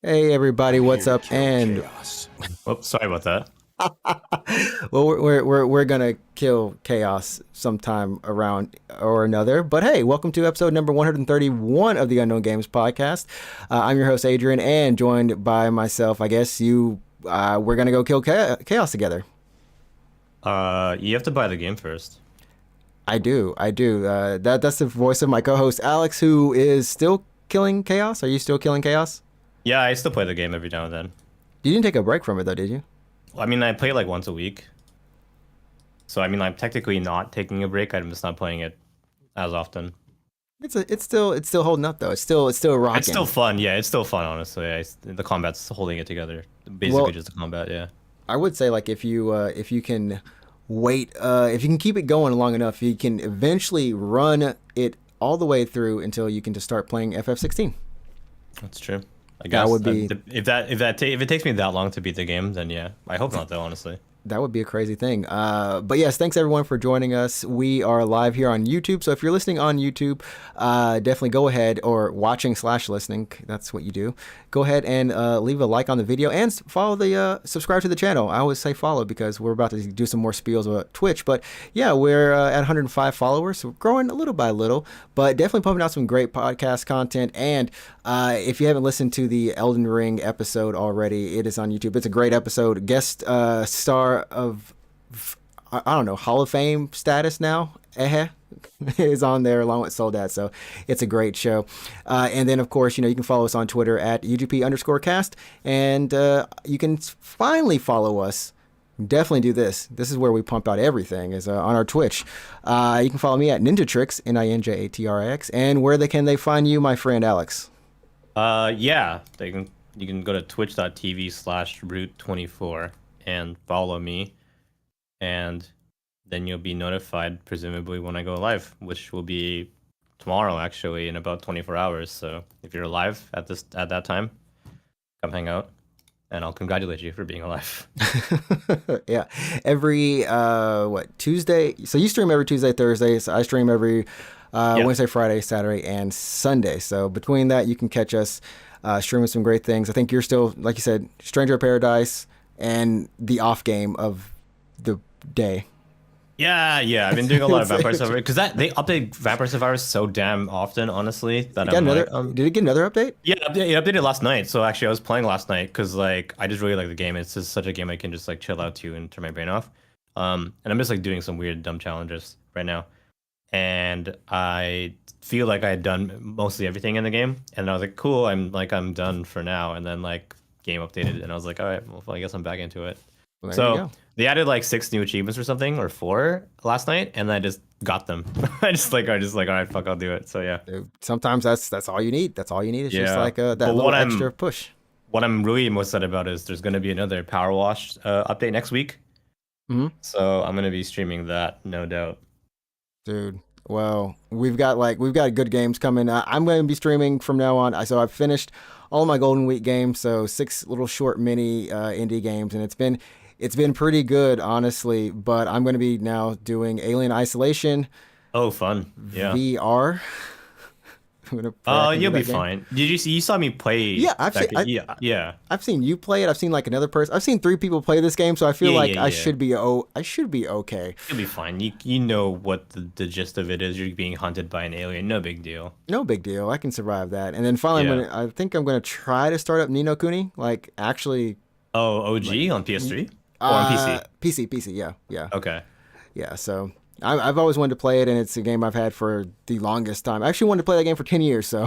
Hey everybody, I'm what's here to up? kill And chaos. Oops, sorry about that. well, we're gonna kill chaos sometime around or another. But hey, welcome to episode number 131 of the Unknown Games podcast. I'm your host Adrian, and joined by myself. I guess you. We're gonna go kill chaos together. You have to buy the game first. I do. That's the voice of my co-host Alex, who is still killing chaos. Are you still killing chaos? Yeah, I still play the game every now and then. You didn't take a break from it though, did you? I mean, I play like once a week. So, I mean, I'm technically not taking a break. I'm just not playing it as often. It's still holding up though. It's still It's still rocking. fun. Yeah, it's still fun, honestly. The combat's holding it together. Well, Basically just the combat, yeah. I would say like if you can wait if you can keep it going long enough, you can eventually run it all the way through until you can just start playing FF16. That's true. I That guess would be if it takes me that long to beat the game, then yeah. I hope not though, honestly. That would be a crazy thing. But yes, thanks everyone for joining us. We are live here on YouTube. So if you're listening on YouTube, definitely go ahead or watching/listening. That's what you do. Go ahead and leave a like on the video and follow subscribe to the channel. I always say follow because we're about to do some more spiels about Twitch. But yeah, we're at 105 followers. So we're growing a little by little, but definitely pumping out some great podcast content. And if you haven't listened to the Elden Ring episode already, it is on YouTube. It's a great episode. Guest star of I don't know, Hall of Fame status now. Is on there along with Soldat, so it's a great show. And then of course, you can follow us on Twitter at UGP_cast, and you can finally follow us. Definitely do this. This is where we pump out everything. Is on our Twitch. You can follow me at Ninjatrix, Ninjatrix, and where can they find you, my friend Alex? Yeah, you can go to twitch.tv/root24 and follow me, and then you'll be notified presumably when I go live, which will be tomorrow actually in about 24 hours. So if you're alive at that time, come hang out, and I'll congratulate you for being alive. Yeah, every Tuesday. So you stream every Tuesday, Thursday. So I stream every Yeah. Wednesday, Friday, Saturday, and Sunday. So between that, you can catch us streaming some great things. I think you're still, like you said, Stranger of Paradise and the off game of the day. Yeah, I've been doing a lot of It's- Vampire Survivors because they update Vampire Survivors so damn often, honestly, that I'm like, Did it get another update? yeah, it updated last night. So actually, I was playing last night because like I just really like the game. It's just such a game I can just like chill out to and turn my brain off. And I'm just like doing some weird dumb challenges right now, and I feel like I had done mostly everything in the game, and I was like, cool, I'm done for now. And then like game updated, and I was like, all right, well, I guess I'm back into it. Well, there you So go. they added like 6 new achievements or something, or 4 last night, and I just got them. I just like, all right, fuck, I'll do it. So yeah. Sometimes that's all you need. That's all you need. It's just Yeah. like that But little extra push. what I'm really most excited about is there's going to be another Power Wash update next week. Hmm. So I'm going to be streaming that, no doubt. Dude, well, we've got good games coming. I'm going to be streaming from now on. So I've finished all my Golden Week games, so 6 little short mini indie games, and it's been pretty good, honestly. But I'm going to be now doing Alien Isolation Oh, fun. Yeah. VR. I'm gonna pray I Oh, can do you'll that be game. fine. You saw me play Yeah, yeah. I've seen you play it. I've seen like another person. I've seen 3 people play this game, so I feel Yeah, like yeah, I yeah. should be I should be okay. You'll be fine. You know what the gist of it is. You're being hunted by an alien. No big deal. No big deal. I can survive that. And then finally, Yeah. I think I'm gonna try to start up Nino Kuni. Like actually, Oh, OG on PS3 or on PC? PC. Yeah. Okay. Yeah. So I've always wanted to play it, and it's a game I've had for the longest time. I actually wanted to play that game for 10 years, so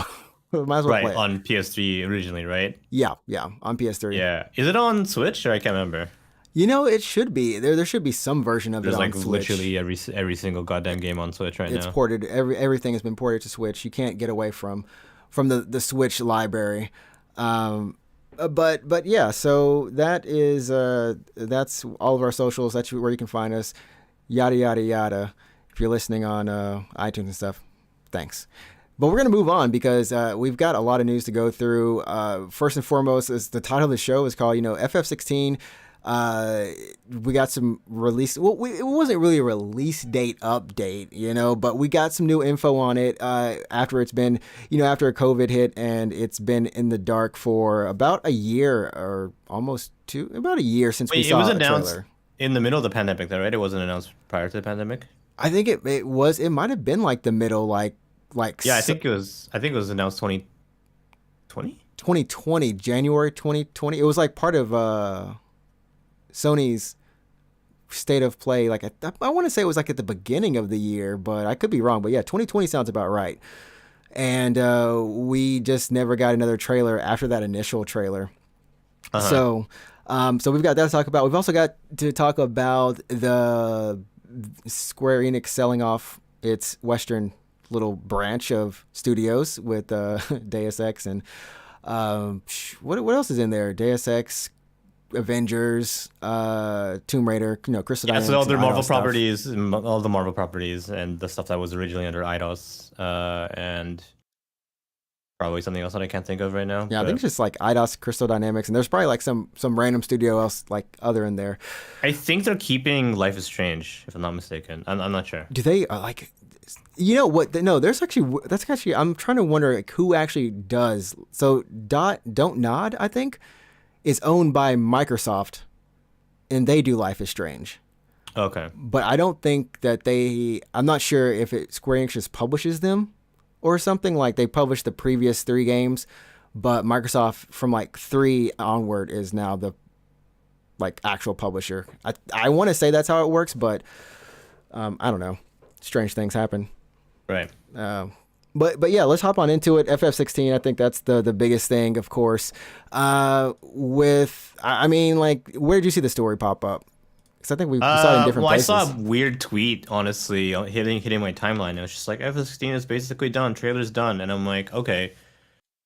might as well Right, play it. on PS3 originally, right? Yeah, on PS3. Yeah. Is it on Switch or I can't remember? It should be. There should be some version of There's it on like Switch. literally every single goddamn game on Switch right It's now. ported. Everything has been ported to Switch. You can't get away from the Switch library. But yeah, so that's all of our socials. That's where you can find us. Yada yada yada. If you're listening on iTunes and stuff, thanks. But we're gonna move on because we've got a lot of news to go through. First and foremost, is the title of the show is called FF16 Uh, we got some release. Well, it wasn't really a release date update, but we got some new info on it after it's been, after COVID hit and it's been in the dark for about a year or almost about a year since we Wait, it saw was a announced trailer. in the middle of the pandemic, though, right? It wasn't announced prior to the pandemic. I think it might have been like the middle, like Yeah, I think it was announced 2020. 2020, January 2020. It was like part of Sony's state of play. Like I want to say it was like at the beginning of the year, but I could be wrong. But yeah, 2020 sounds about right. And we just never got another trailer after that initial trailer. Uh-huh. So we've got that to talk about. We've also got to talk about the Square Enix selling off its Western little branch of studios with Deus Ex and what else is in there? Deus Ex, Avengers, Tomb Raider, Crystal Yeah, Dynamics, so all and their Marvel Eidos stuff. properties, all the Marvel properties, and the stuff that was originally under Eidos, and probably something else that I can't think of right now. Yeah, I think it's just like Eidos, Crystal Dynamics, and there's probably like some random studio else like other in there. I think they're keeping Life is Strange, if I'm not mistaken. I'm not sure. Do they like? You know what? No, that's actually. I'm trying to wonder like, who actually does. So Don't Nod, I think, is owned by Microsoft, and they do Life is Strange. Okay. But I don't think that I'm not sure if Square Enix just publishes them or something. Like they published the previous 3 games, but Microsoft from like 3 onward is now the like actual publisher. I want to say that's how it works, but I don't know. Strange things happen. Right. But yeah, let's hop on into it. FF16, I think that's the biggest thing, of course. I mean, like, where did you see the story pop up? Because I think we saw it in different places. I saw a weird tweet, honestly, hitting my timeline. It was just like FF16 is basically done, trailer's done, and I'm like, okay,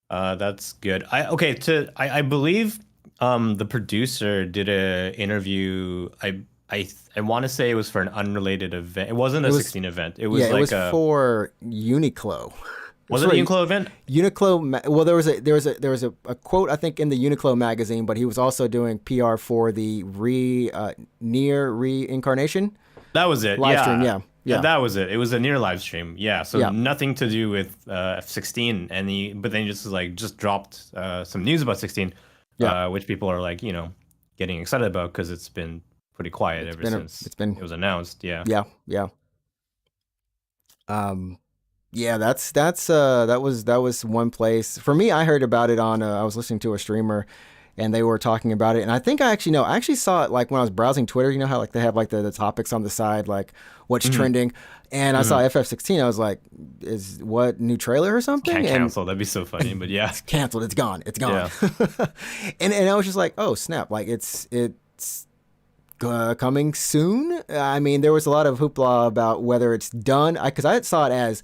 that's good. I believe the producer did a interview. I want to say it was for an unrelated event. It wasn't a 16 event. It was it was for Uniqlo. Was it a Uniqlo event? Uniqlo. Well, there was a quote I think in the Uniqlo magazine, but he was also doing PR for the near reincarnation. That was it. Live stream. Yeah. That was it. It was a near live stream. Yeah. So Yeah. nothing to do with F16, but then he just dropped some news about 16, which people are like getting excited about because it's been pretty quiet ever since it was announced. Yeah. Yeah. Yeah, that was one place. For me, I heard about it on I was listening to a streamer and they were talking about it, and I think I actually saw it like when I was browsing Twitter, how like they have like the topics on the side, like what's trending, and I saw FF16. I was like, is what new trailer or something? Can't cancel. That'd be so funny, but yeah. It's canceled. It's gone. Yeah. and I was just like, oh snap, like it's coming soon. I mean, there was a lot of hoopla about whether it's done, because I saw it as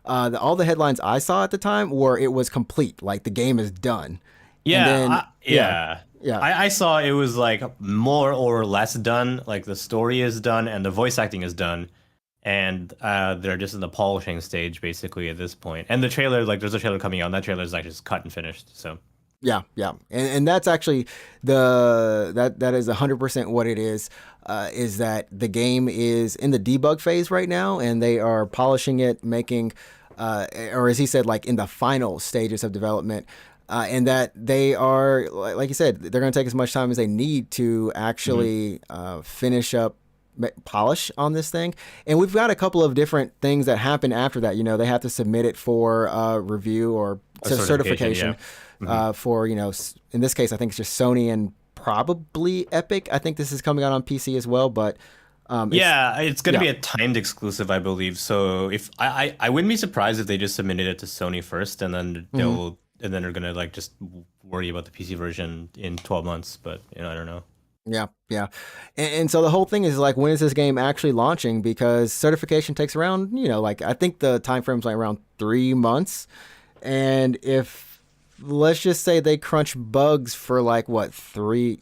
all the headlines I saw at the time were it was complete, like the game is done. Yeah, yeah. I saw it was like more or less done. Like the story is done and the voice acting is done, and they're just in the polishing stage basically at this point. And the trailer, like there's a trailer coming out, and that trailer is like just cut and finished. So. Yeah, and that's actually that is 100% what it is that the game is in the debug phase right now, and they are polishing it, making, or as he said, like in the final stages of development, and that they are, like you said, they're going to take as much time as they need to actually finish up, polish on this thing. And we've got a couple of different things that happen after that. They have to submit it for review or certification. Yeah. For in this case I think it's just Sony and probably Epic. I think this is coming out on PC as well, but it's going to be a timed exclusive, I believe. So if I wouldn't be surprised if they just submitted it to Sony first, and then they're going to like just worry about the PC version in 12 months. But I don't know. Yeah. And so the whole thing is like, when is this game actually launching? Because certification takes around, like I think the time frame's like around 3 months, and if let's just say they crunch bugs for like what, 2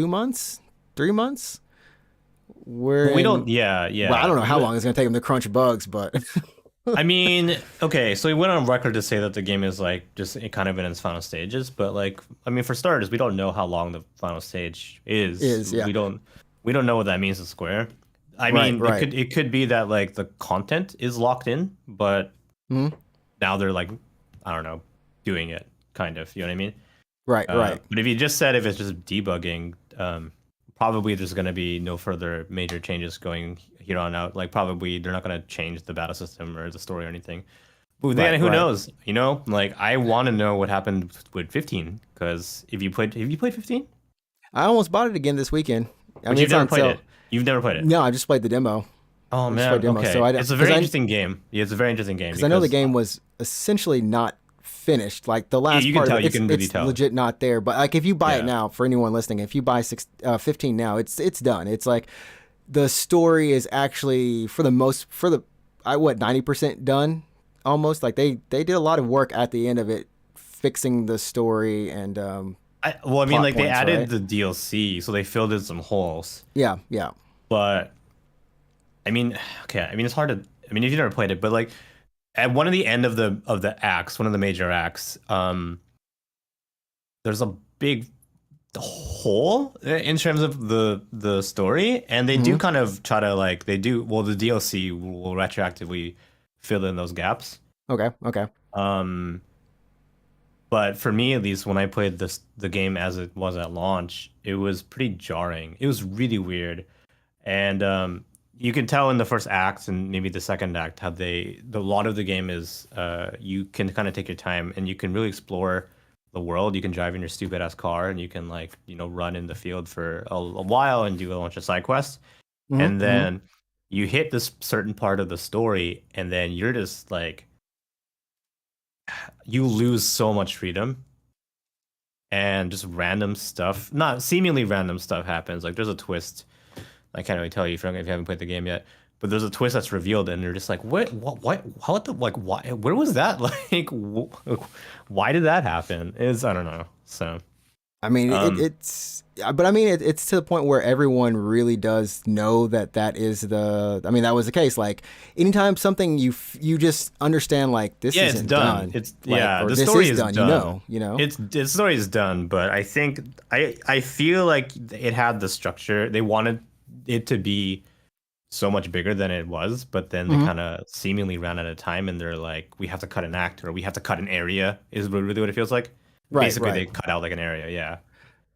months, 3 months. We don't. Yeah. Well, I don't know how long it's gonna take them to crunch bugs, but I mean, okay, so he went on record to say that the game is like just kind of in its final stages, but like, I mean, for starters, we don't know how long the final stage is. Is yeah. We don't know what that means to Square. I Right, mean, right. it could be that like the content is locked in, but Mhm. now they're like, I don't know, doing it kind of. You know what I mean? Right, right. But if you just said if it's just debugging, probably there's going to be no further major changes going here on out. Like probably they're not going to change the battle system or the story or anything. But Right, then who right. knows? You know, like I want to know what happened with 15 because have you played 15? I almost bought it again this weekend. I But mean, you've it's never on played sale. it. You've never played it. No, I just played the demo. Oh I just played man, demo. So okay. I It's a because very I interesting game. Yeah, it's a very interesting game because I know the because game was essentially not finished. Like the yeah, last you can part of tell. it, You can really it's tell. legit not there. But like if you buy it Yeah. now, for anyone listening, if you buy 15 now, it's done. It's like the story is actually for the I what 90% done almost. Like they did a lot of work at the end of it, fixing the story and Well, I mean, plot like they points. added Right? the DLC, so they filled in some holes. Yeah, yeah. But I mean, okay. I mean, it's hard to. I mean, if you've never played it, but like at one of the end of the acts, one of the major acts, there's a big hole in terms of the story, and they do Hmm. kind of try to like they do. Well, the DLC will retroactively fill in those gaps. Okay, okay. Um, but for me, at least, when I played the game as it was at launch, it was pretty jarring. It was really weird. And you can tell in the first act and maybe the second act how the lot of the game is you can kind of take your time and you can really explore the world. You can drive in your stupid ass car and you can like run in the field for a while and do a bunch of side quests. Hmm. And Hmm. then you hit this certain part of the story and then you're just like you lose so much freedom and just random stuff, not seemingly random stuff happens. Like there's a twist. I can't really tell you if you haven't played the game yet, but there's a twist that's revealed, and you're just like, what, what the, like, why, where was that? Like, why did that happen? I don't know. So, I mean, um, but I mean, it's to the point where everyone really does know that that is I mean, that was the case. Like, anytime something you just understand, like, this yeah, it's isn't done. done, It's like, yeah, or the this story is is done, done. you know? It's the story is done, but I think I feel like it had the structure. They wanted it to be so much bigger than it was, but then they Hmm. kind of seemingly ran out of time and they're like, we have to cut an act or we have to cut an area, is really what it feels like. Right, Basically, they right. cut out like an area, yeah.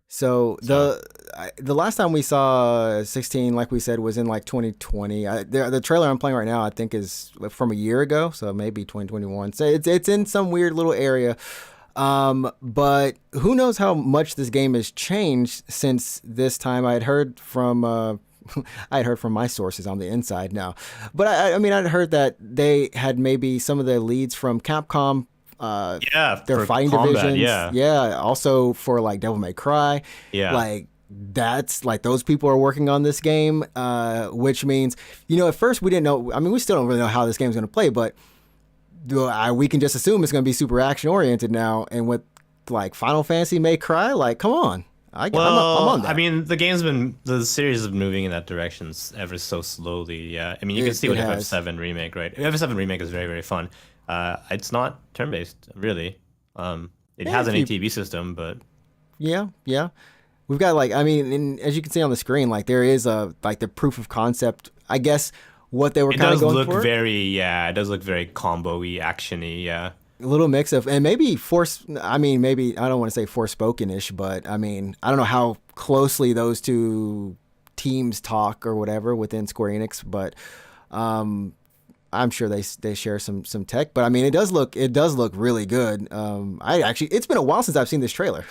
So So, the last time we saw 16, like we said, was in like 2020. The trailer I'm playing right now, I think, is from a year ago, so maybe 2021. So it's in some weird little area. But who knows how much this game has changed since this time. I had heard from I had heard from my sources on the inside now, but I mean I'd heard that they had maybe some of the leads from Capcom, yeah, their for fighting combat, divisions, yeah. yeah, also for like Devil May Cry, Yeah. like that's like those people are working on this game, which means at first we didn't know. I mean, we still don't really know how this game's going to play, but we can just assume it's going to be super action oriented now. And with like Final Fantasy May Cry, like come on, I'm Well, on I that. mean, the series is moving in that direction ever so slowly. Yeah, I mean, you can see It with has. FF7 remake, right? FF7 remake is very, very fun. It's not turn-based, really. It Yeah, has if an you ATB system, but yeah, yeah. We've got like I mean, as you can see on the screen, like there is a like the proof of concept. I guess what they were it kind of does going look for. very, yeah, it does look very combo-y, action-y, yeah. A little mix of and maybe force I mean maybe I don't want to say forspoken-ish, but I mean I don't know how closely those two teams talk or whatever within Square-Enix, but um I'm sure they share some tech, but I mean it does look really good. I actually it's been a while since I've seen this trailer.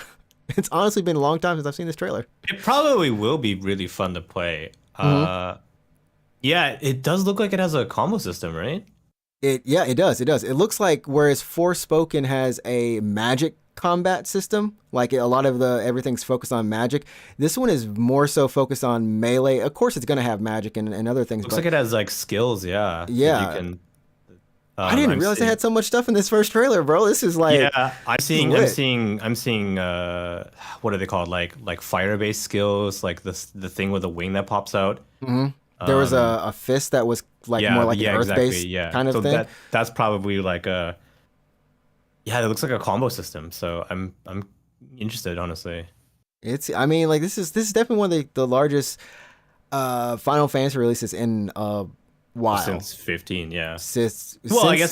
It's honestly been a long time since I've seen this trailer. It probably will be really fun to play. Hmm. Yeah, it does look like it has a combo system, right? It does. It does. It looks like whereas Forspoken has a magic combat system, like a lot of the everything's focused on magic. This one is more so focused on melee. Of course, it's gonna have magic and other things, Looks but like it has like skills, yeah, that you yeah, can. I didn't I'm realize they seeing. had so much stuff in this first trailer, bro. This is like Yeah, this is lit. I'm seeing what are they called? Like fire-based skills, like the thing with the wing that pops out. Hmm. There was Um a fist that was like more Yeah, like an yeah, exactly. Earth-based Yeah. kind of So thing. that's probably like a yeah, it looks like a combo system. So I'm interested, honestly. I mean, like this is definitely one of the largest Final Fantasy releases in a Well, while. since 15, yeah. Well, Since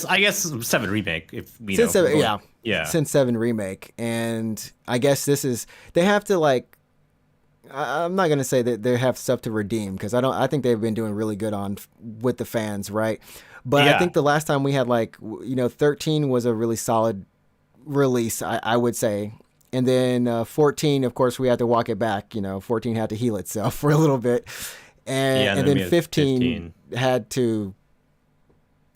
I guess 7 remake if since we're seven, going. yeah, Yeah. since 7 remake, and I guess this is they have to like. I'm not gonna say that they have stuff to redeem because I don't. I think they've been doing really good on with the fans, right? But I Yeah. think the last time we had 13 was a really solid release, I would say. And then 14, of course, we had to walk it back. 14 had to heal itself for a little bit, and Yeah, and and then then we had 15 15. had to,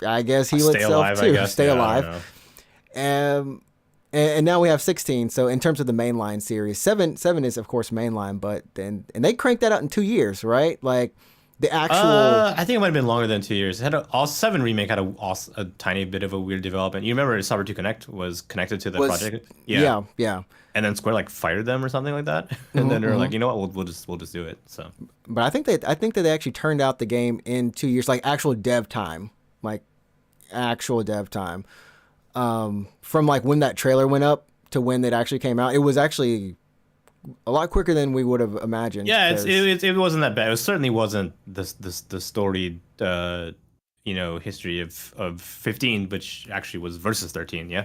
I guess, heal Stay itself alive, I too, guess. stay Yeah, I don't alive. know. Um, and now we have 16. So in terms of the mainline series, seven is of course mainline, but then and they cranked that out in 2 years, right? Like the actual. I think it might have been longer than 2 years. It had all 7 remake had a tiny bit of a weird development. You remember Cyber 2 Connect was connected to the Was project? Yeah. Yeah, yeah. And then Square like fired them or something like that. And then they're like, you know what, we'll just do it. So But I think that they actually turned out the game in 2 years, like actual dev time, like actual dev time. From like when that trailer went up to when it actually came out, it was actually a lot quicker than we would have imagined. yeah, 'Cause- it wasn't that bad. It certainly wasn't the storied history of 15, which actually was versus 13. Yeah.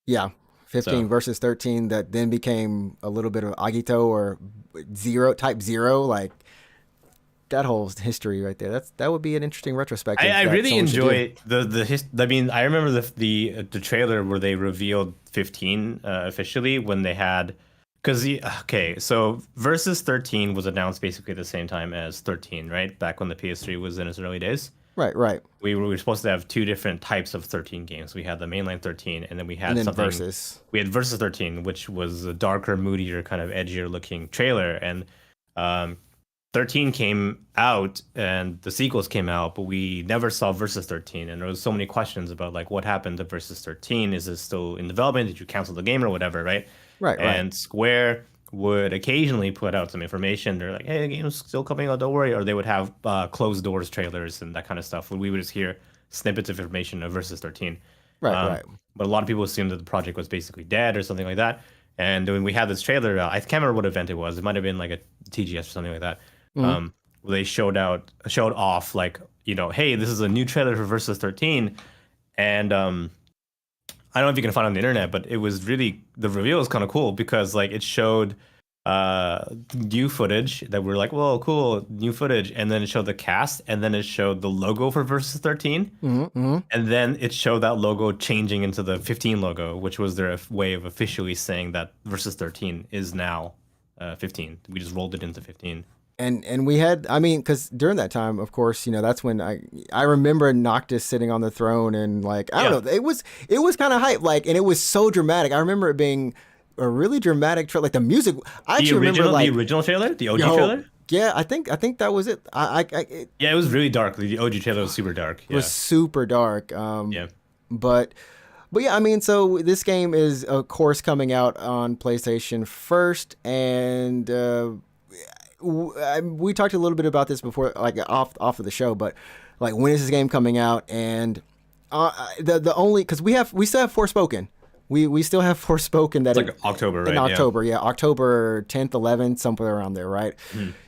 yeah, 15 So versus 13 that then became a little bit of Agito or type zero, like that whole history right there. That would be an interesting retrospective. I that really someone should do. enjoy I mean, I remember the trailer where they revealed 15 officially when they had because okay, so Versus 13 was announced basically at the same time as 13, right? Back when the PS3 was in its early days. Right, right. We were supposed to have two different types of 13 games. We had the mainline 13, and then we had And then something. versus. We had Versus 13, which was a darker, moodier, kind of edgier looking trailer, and 13 came out, and the sequels came out, but we never saw Versus 13, and there was so many questions about like what happened to Versus 13. Is it still in development? Did you cancel the game or whatever, right? Right, right. And Square would occasionally put out some information. They're like, "Hey, the game's still coming out. Don't worry." Or they would have closed doors trailers and that kind of stuff. Where we would just hear snippets of information of Versus 13. Right, right. But a lot of people assumed that the project was basically dead or something like that. And when we had this trailer, I can't remember what event it was. It might have been like a TGS or something like that. Where they showed off like, hey, this is a new trailer for Versus 13, and I don't know if you can find it on the internet, but it was really the reveal was kind of cool because like it showed new footage that we're like, whoa, cool, new footage, and then it showed the cast, and then it showed the logo for Versus 13, and then it showed that logo changing into the 15 logo, which was their way of officially saying that Versus 13 is now 15. We just rolled it into 15. And we had, I mean, because during that time, of course, that's when I remember Noctis sitting on the throne and like I don't know, it was kind of hype, like, and it was so dramatic. I remember it being a really dramatic trailer, like the music. I actually remember like the original trailer, the OG trailer. Yeah, I think that was it. Yeah, it was really dark. The OG trailer was super dark. It was super dark. Yeah. But yeah, I mean, so this game is of course coming out on PlayStation first, and we talked a little bit about this before, like off of the show, but like when is this game coming out? And the only because we still have Forspoken. We still have Forspoken that it's like October, right? In October, yeah, October 10th, 11th, somewhere around there, right?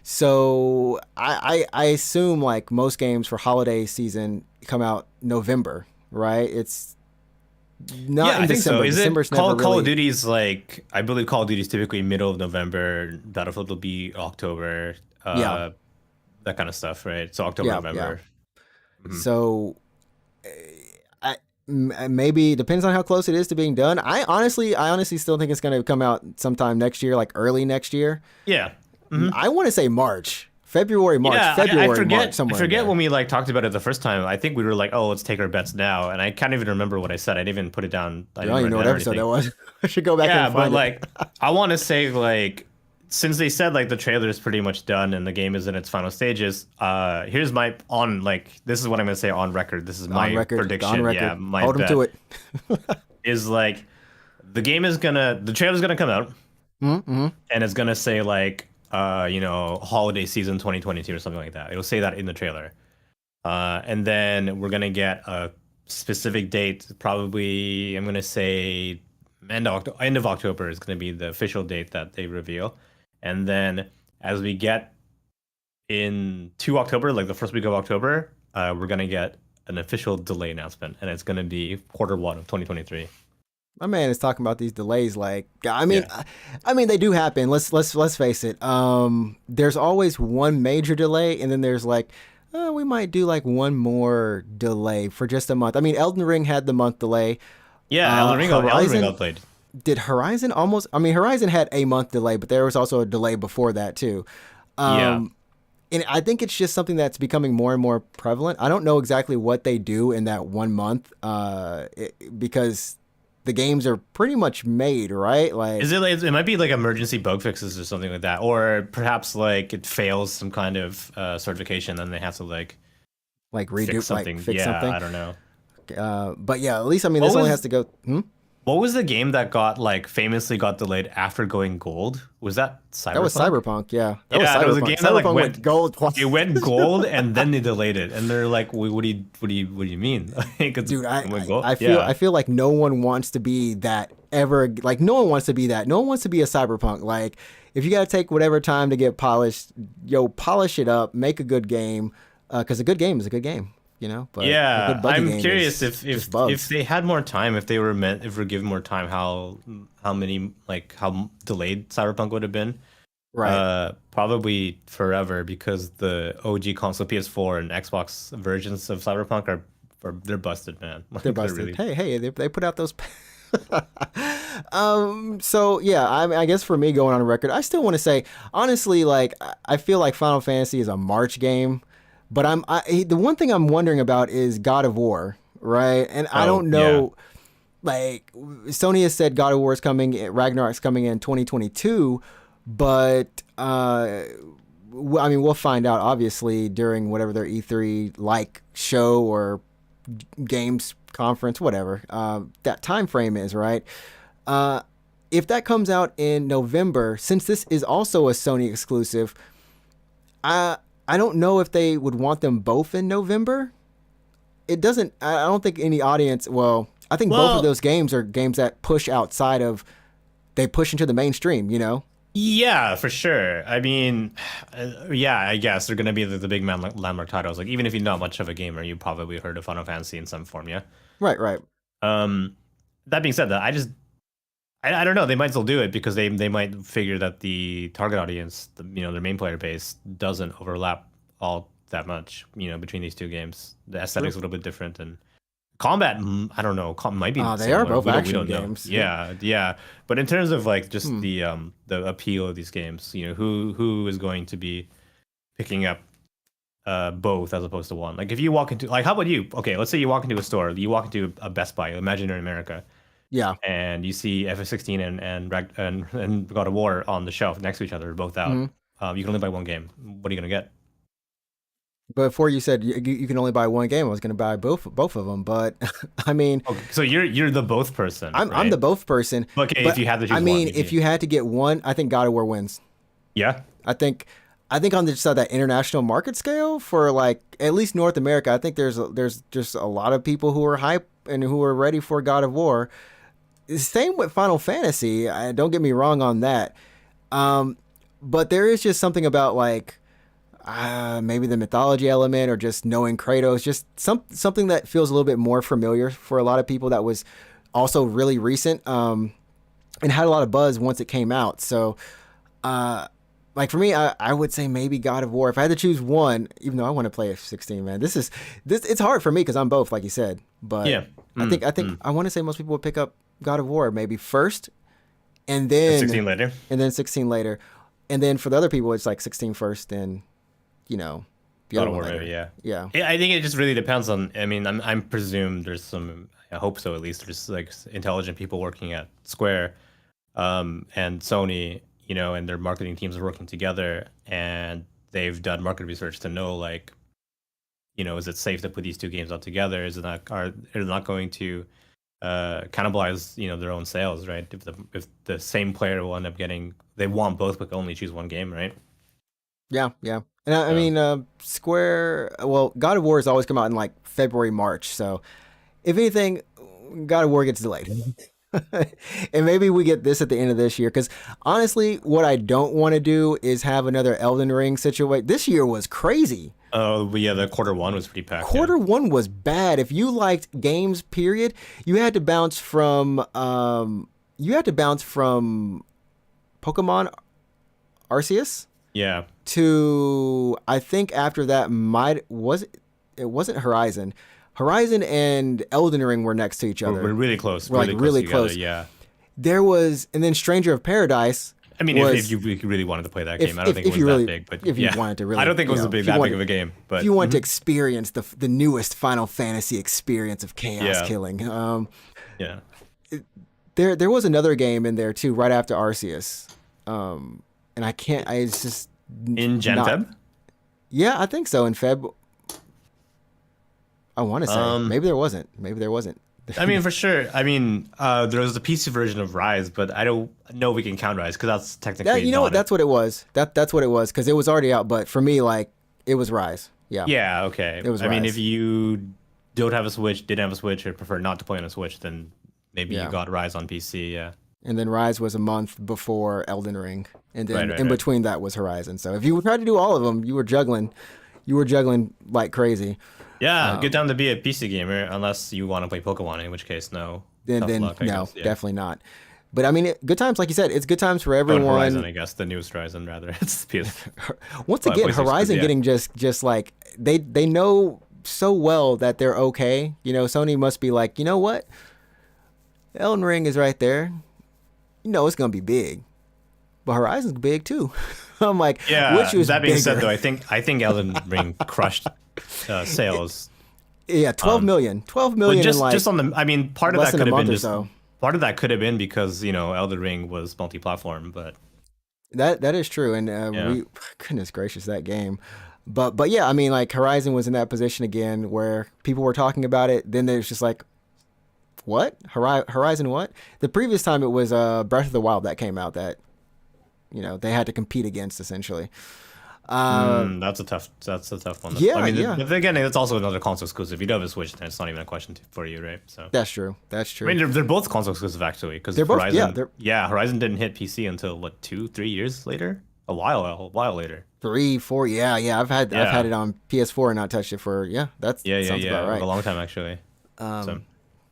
So I assume like most games for holiday season come out November, right? It's not in I think December. so. Is December's it Call never really... of Duty's like I believe Call of Duty's typically middle of November. Battlefield will be October. Yeah. That kind of stuff, right? So October, November. Yeah. So maybe depends on how close it is to being done. I honestly still think it's going to come out sometime next year, like early next year. Yeah. I want to say March. February, March, Yeah, February, I forget, March, somewhere. I forget when we like talked about it the first time. I think we were like, "Oh, let's take our bets now," and I can't even remember what I said. I didn't even put it down. I don't even know what episode that was. I should go back and find it. Yeah, but like, I want to say like, since they said like the trailer is pretty much done and the game is in its final stages, here's my this is what I'm gonna say on record. This is my prediction. On record. Yeah, my Hold bet him to it. is like, the trailer's gonna come out, and it's gonna say like, holiday season 2022 or something like that. It'll say that in the trailer. And then we're gonna get a specific date. Probably, I'm gonna say end of October is gonna be the official date that they reveal. And then as we get into October, like the first week of October, we're gonna get an official delay announcement, and it's gonna be Q1 of 2023. My man is talking about these delays. Like, I mean, Yeah. I mean, they do happen. Let's face it. There's always one major delay, and then there's like, we might do like one more delay for just a month. I mean, Elden Ring had the month delay. Yeah, Elden Ring Horizon got played. did Horizon almost? I mean, Horizon had a month delay, but there was also a delay before that too. Yeah. And I think it's just something that's becoming more and more prevalent. I don't know exactly what they do in that 1 month, because the games are pretty much made, right? Like, Is it like, it might be like emergency bug fixes or something like that, or perhaps like it fails some kind of certification, then they have to redo, fix something. fix Yeah, something. I don't know. But yeah, at least I mean, What this only was has to go. what was the game that got like famously got delayed after going gold? Was that Cyberpunk? That was Cyberpunk. Yeah, that was Yeah, there was a Cyberpunk. game that like Cyberpunk went gold twice. it went gold and then they delayed it, and they're like, what do you mean? Like, Dude, it went gold? I feel like no one wants to be that ever. Like, no one wants to be that. No one wants to be a Cyberpunk. Like, if you gotta take whatever time to get polished, polish it up, make a good game. Because a good game is a good game, But a Yeah, good buggy I'm game curious is if just bugs. if they had more time, if we're given more time, how many how delayed Cyberpunk would have been. Right. Probably forever, because the OG console PS4 and Xbox versions of Cyberpunk are they're busted, man. They're Like, busted. really. Hey, they put out those. So yeah, I guess for me going on record, I still want to say honestly, like I feel like Final Fantasy is a March game, but the one thing I'm wondering about is God of War, right? And I Oh don't yeah. know, like Sony has said God of War is coming, Ragnarok's coming in 2022, but I mean we'll find out obviously during whatever their E3 like show or games conference, whatever that time frame is, right? Uh, if that comes out in November, since this is also a Sony exclusive, I don't know if they would want them both in November. It doesn't. I don't think any audience. Well, I think both of Well, those games are games that push outside of. They push into the mainstream. yeah, for sure. I mean, yeah, I guess they're gonna be the big landmark titles. Like, even if you're not much of a gamer, you probably heard of Final Fantasy in some form, yeah. Right. Right. Um, that being said, that I don't know. They might still do it because they might figure that the target audience, their main player base, doesn't overlap all that much, between these two games. The aesthetics a little bit different, and combat, I don't know, might be They are similar. both We action don't know. games. Yeah, yeah. But in terms of like just Hmm. the appeal of these games, who is going to be picking up both as opposed to one? Like, if you walk into, like, how about you? Okay, let's say you walk into a store, you walk into a Best Buy, imagine you're in America, Yeah. and you see FF16 and God of War on the shelf next to each other, both out. Hmm. You can only buy one game. What are you gonna get? Before you said you can only buy one game, I was going to buy both of them. But I mean, Okay, so you're the both person, I'm right? the both person. Okay, But if you had to choose I mean, one, if you had to get one, I think God of War wins. yeah. I think on the just that international market scale for like at least North America, I think there's just a lot of people who are hype and who are ready for God of War. Same with Final Fantasy. Don't get me wrong on that. But there is just something about like maybe the mythology element or just knowing Kratos, just something that feels a little bit more familiar for a lot of people. That was also really recent and had a lot of buzz once it came out. So. Like for me, I would say maybe God of War. If I had to choose one, even though I want to play F16, man, this it's hard for me because I'm both, like you said. But Yeah. I think I want to say most people would pick up God of War maybe first, and And then 16 later. 16 later, and then for the other people it's like 16 first, and you know the God other of one War, later. maybe, yeah. Yeah, Yeah, I think it just really depends on. I mean, I'm presume there's some. I hope so, at least. There's like intelligent people working at Square, and Sony, and their marketing teams are working together, and they've done market research to know, like, is it safe to put these two games out together? Is it not? Are they not going to cannibalize, their own sales, right? If the same player will end up getting, they want both but can only choose one game, right? yeah, yeah. And I So mean, Square. Well, God of War has always come out in like February, March. So if anything, God of War gets delayed. And maybe we get this at the end of this year. Because honestly, what I don't want to do is have another Elden Ring situation. This year was crazy. oh, but yeah, the quarter 1 was pretty packed. Yeah. Quarter 1 was bad. If you liked games, period, you had to bounce from Pokemon Arceus Yeah, to, I think after that it wasn't Horizon. Horizon and Elden Ring were next to each other. we're really close. We're like really together, close. Yeah. There was, and then Stranger of Paradise. I mean, if you really wanted to play that game, I don't think it was that big, but if you wanted to really, I don't think it was that big of a game. But if you want to experience the newest Final Fantasy experience of chaos killing, yeah, there was another game in there too, right after Arceus, and it's just in Gen Feb. Yeah, I think so. In Feb, I want to say maybe there wasn't. I mean, for sure. I mean, there was the PC version of Rise, but I don't know if we can count Rise because that's technically. You know what? That's what it was. That's what it was because it was already out. But for me, like it was Rise. Yeah. Yeah. Okay. It was. I Rise. mean, if you don't have a Switch, didn't have a Switch, or prefer not to play on a Switch, then maybe you got Rise on PC. Yeah. And then Rise was a month before Elden Ring, and then Right. between that was Horizon. So if you tried to do all of them, you were juggling like crazy. Yeah, good time to be a PC gamer unless you want to play Pokemon, in which case, no. Then luck, I no, guess. Yeah. definitely not. But I mean, good times, like you said, it's good times for Or everyone. Horizon, I guess, the newest Horizon rather. It's PS. Once again, Horizon getting just like they know so well that they're okay. You know, Sony must be like, you know what, Elden Ring is right there. You know, it's gonna be big, but Horizon's big too. I'm like, Yeah. which is that being bigger? said, though, I think Elden Ring crushed sales. Yeah, 12 million. 12 million. Just in like just on the. I mean, part of less that than could a have been month or just. so. Part of that could have been because Elden Ring was multi-platform, but That is true, and goodness gracious, that game. But yeah, I mean, like Horizon was in that position again where people were talking about it. Then there's just like, what Horizon? What? The previous time it was Breath of the Wild that came out that they had to compete against essentially. that's a tough one. Yeah, I mean, yeah. But again, that's also another console exclusive. If you don't have a Switch, then it's not even a question for you, right? So That's true. I mean, they're both console exclusive actually, because Horizon. Horizon didn't hit PC until what 2-3 years later, a while later. 3, 4, yeah. I've had it on PS4 and not touched it for that sounds about right. A long time actually.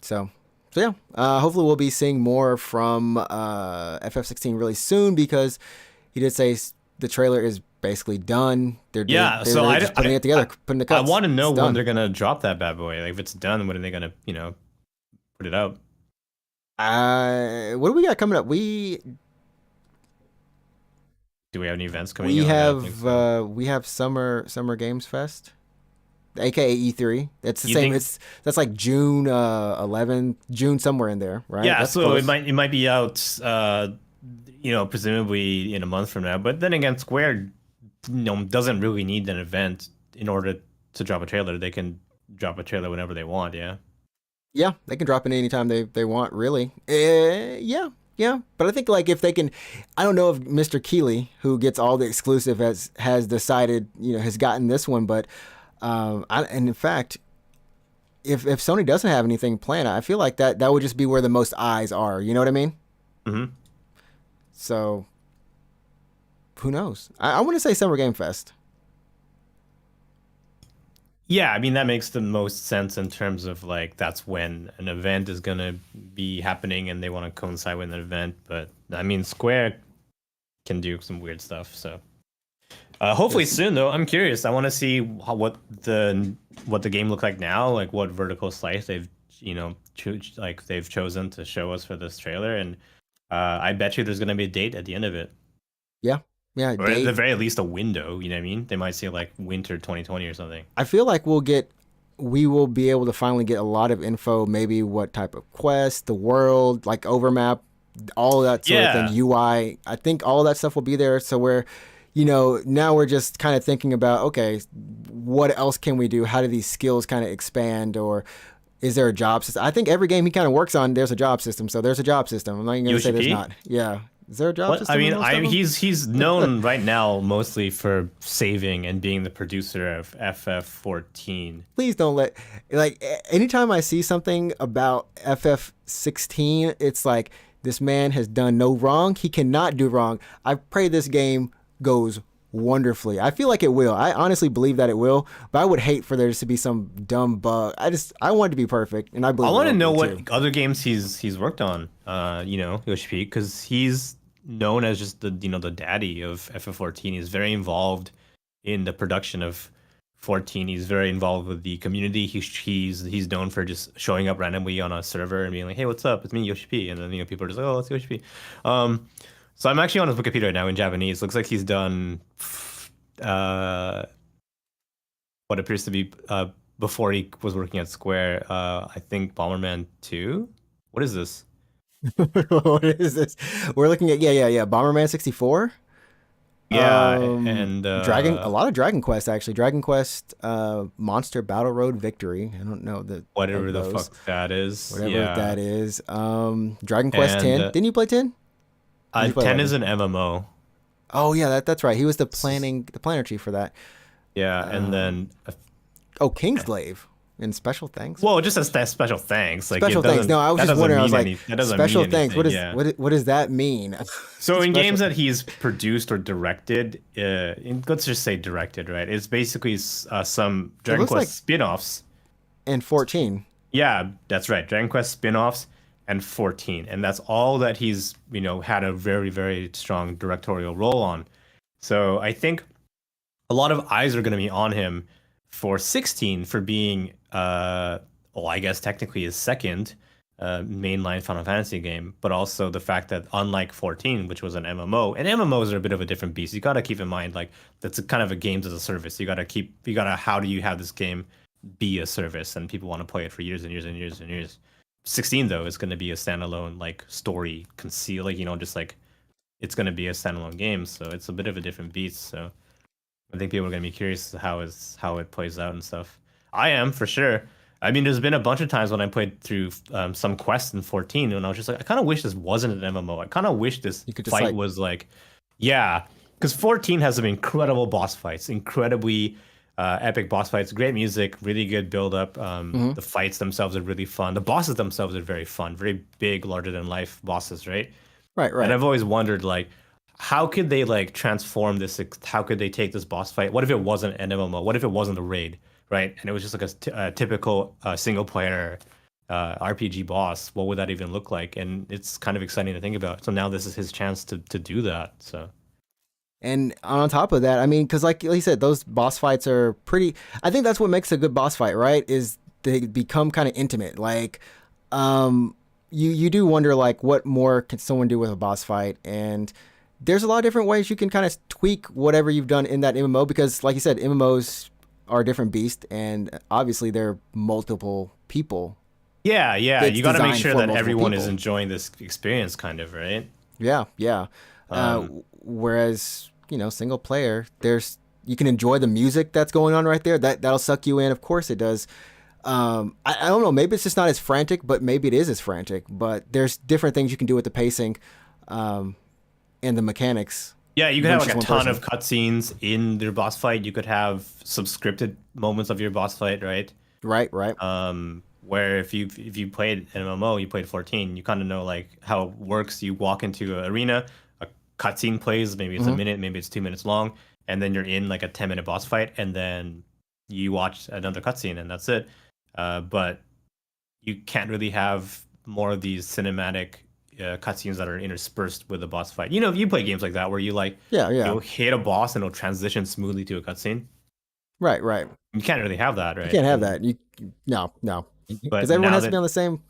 So yeah, hopefully we'll be seeing more from FF16 really soon because he did say the trailer is basically done. They're just putting it together, putting the cuts. I want to know It's when done. they're gonna drop that bad boy. Like if it's done, when are they gonna put it out? What do we got coming up? Do we have any events coming? We up? we have Summer Games Fest, aka E3. It's the same. That's like June 11th, June somewhere in there, right? Yeah, That's so close. it might be out, presumably in a month from now. But then again, Square, doesn't really need an event in order to drop a trailer. They can drop a trailer whenever they want. Yeah. Yeah, they can drop it anytime they want, really. Yeah. But I think like if they can, I don't know if Mr. Keeley, who gets all the exclusive, has decided, has gotten this one. But and in fact, if Sony doesn't have anything planned, I feel like that would just be where the most eyes are. You know what I mean? Mm-hmm. So who knows? I want to say Summer Game Fest. Yeah, I mean that makes the most sense in terms of like that's when an event is gonna be happening and they want to coincide with an event. But I mean Square can do some weird stuff. So hopefully soon though. I'm curious. I want to see what the game look like now, like what vertical slice they've they've chosen to show us for this trailer, and I bet you there's gonna be a date at the end of it. Yeah. Or at the very least a window, you know what I mean? They might say like winter 2020 or something. I feel like we will be able to finally get a lot of info, maybe what type of quest, the world, like overmap, all of that sort of thing, UI. I think all of that stuff will be there. So we're, now we're just kind of thinking about, okay, what else can we do? How do these skills kind of expand, or is there a job system? I think every game he kind of works on, there's a job system. So there's a job system. I'm not even going to say there's not. Yeah. Is there a job What I system in mean, most of them? he's known right now mostly for saving and being the producer of FF14. Please don't let anytime I see something about FF16, it's like this man has done no wrong. He cannot do wrong. I pray this game goes wonderfully. I feel like it will. I honestly believe that it will, but I would hate for there to be some dumb bug. I want it to be perfect, and I believe I want to know too. what other games he's worked on. Yoshi P, because he's known as just the daddy of FF14. He's very involved in the production of 14. He's very involved with the community. He's known for just showing up randomly on a server and being like, "Hey, what's up? It's me, Yoshi P." And then people are just like, "Oh, it's Yoshi P." So I'm actually on his Wikipedia right now in Japanese. Looks like he's done what appears to be before he was working at Square. I think Bomberman 2. What is this? What is this? We're looking at Bomberman 64. Yeah, and A lot of Dragon Quest actually. Dragon Quest, Monster Battle Road Victory. I don't know whatever the fuck that is. Whatever that is. Dragon Quest 10. Didn't you play 10? 10 is an MMO. Oh yeah, that's right. He was the planner chief for that. Yeah, and then Kingsglaive and special thanks. Well, just a special thanks. Like special thanks. No, I was just wondering. I was like, special thanks. What does that mean? So in games that he's produced or directed, let's just say directed, right? It's basically some Dragon Quest spin-offs. And 14. Yeah, that's right. Dragon Quest spin-offs and 14, and that's all that he's had a very, very strong directorial role on. So I think a lot of eyes are going to be on him for 16 for being I guess technically his second mainline Final Fantasy game, but also the fact that unlike 14, which was an MMO, and MMOs are a bit of a different beast. You got to keep in mind, like, that's kind of a games as a service. How do you have this game be a service and people want to play it for years and years and years and years. 16 though is going to be a standalone like story conceal, like just like it's going to be a standalone game, so it's a bit of a different beast. So I think people are going to be curious how it plays out and stuff. I am, for sure. I mean, there's been a bunch of times when I played through some quests in 14 and I was just like, I kind of wish this wasn't an MMO. I kind of wish this fight was like, yeah, because 14 has some incredible boss fights, incredibly epic boss fights, great music, really good build up. The fights themselves are really fun. The bosses themselves are very fun, very big, larger than life bosses, right? Right. And I've always wondered, like, how could they like transform this? How could they take this boss fight? What if it wasn't an MMO? What if it wasn't a raid, right? And it was just like a typical single player RPG boss. What would that even look like? And it's kind of exciting to think about. So now this is his chance to do that. So. And on top of that, I mean, because like you said, those boss fights are pretty. I think that's what makes a good boss fight, right? Is they become kind of intimate. Like, you do wonder, like, what more can someone do with a boss fight? And there's a lot of different ways you can kind of tweak whatever you've done in that MMO, because, like you said, MMOs are a different beast, and obviously there are multiple people. Yeah. You got to make sure that everyone is enjoying this experience, kind of, right? Yeah. Whereas, single player, you can enjoy the music that's going on right there. That'll suck you in. Of course it does. I don't know. Maybe it's just not as frantic, but maybe it is as frantic. But there's different things you can do with the pacing, and the mechanics. Yeah, you could have like a ton of cutscenes in your boss fight. You could have some scripted moments of your boss fight, right? Right. Where if you played an MMO, you played 14, you kind of know like how it works. You walk into an arena, a cutscene plays, maybe it's a minute, maybe it's 2 minutes long, and then you're in like a 10-minute boss fight, and then you watch another cutscene, and that's it. But you can't really have more of these cinematic cutscenes that are interspersed with the boss fight. You play games like that where you like you'll hit a boss and it'll transition smoothly to a cutscene. Right. You can't really have that, right? You can't have that. No. Because everyone has to be on the same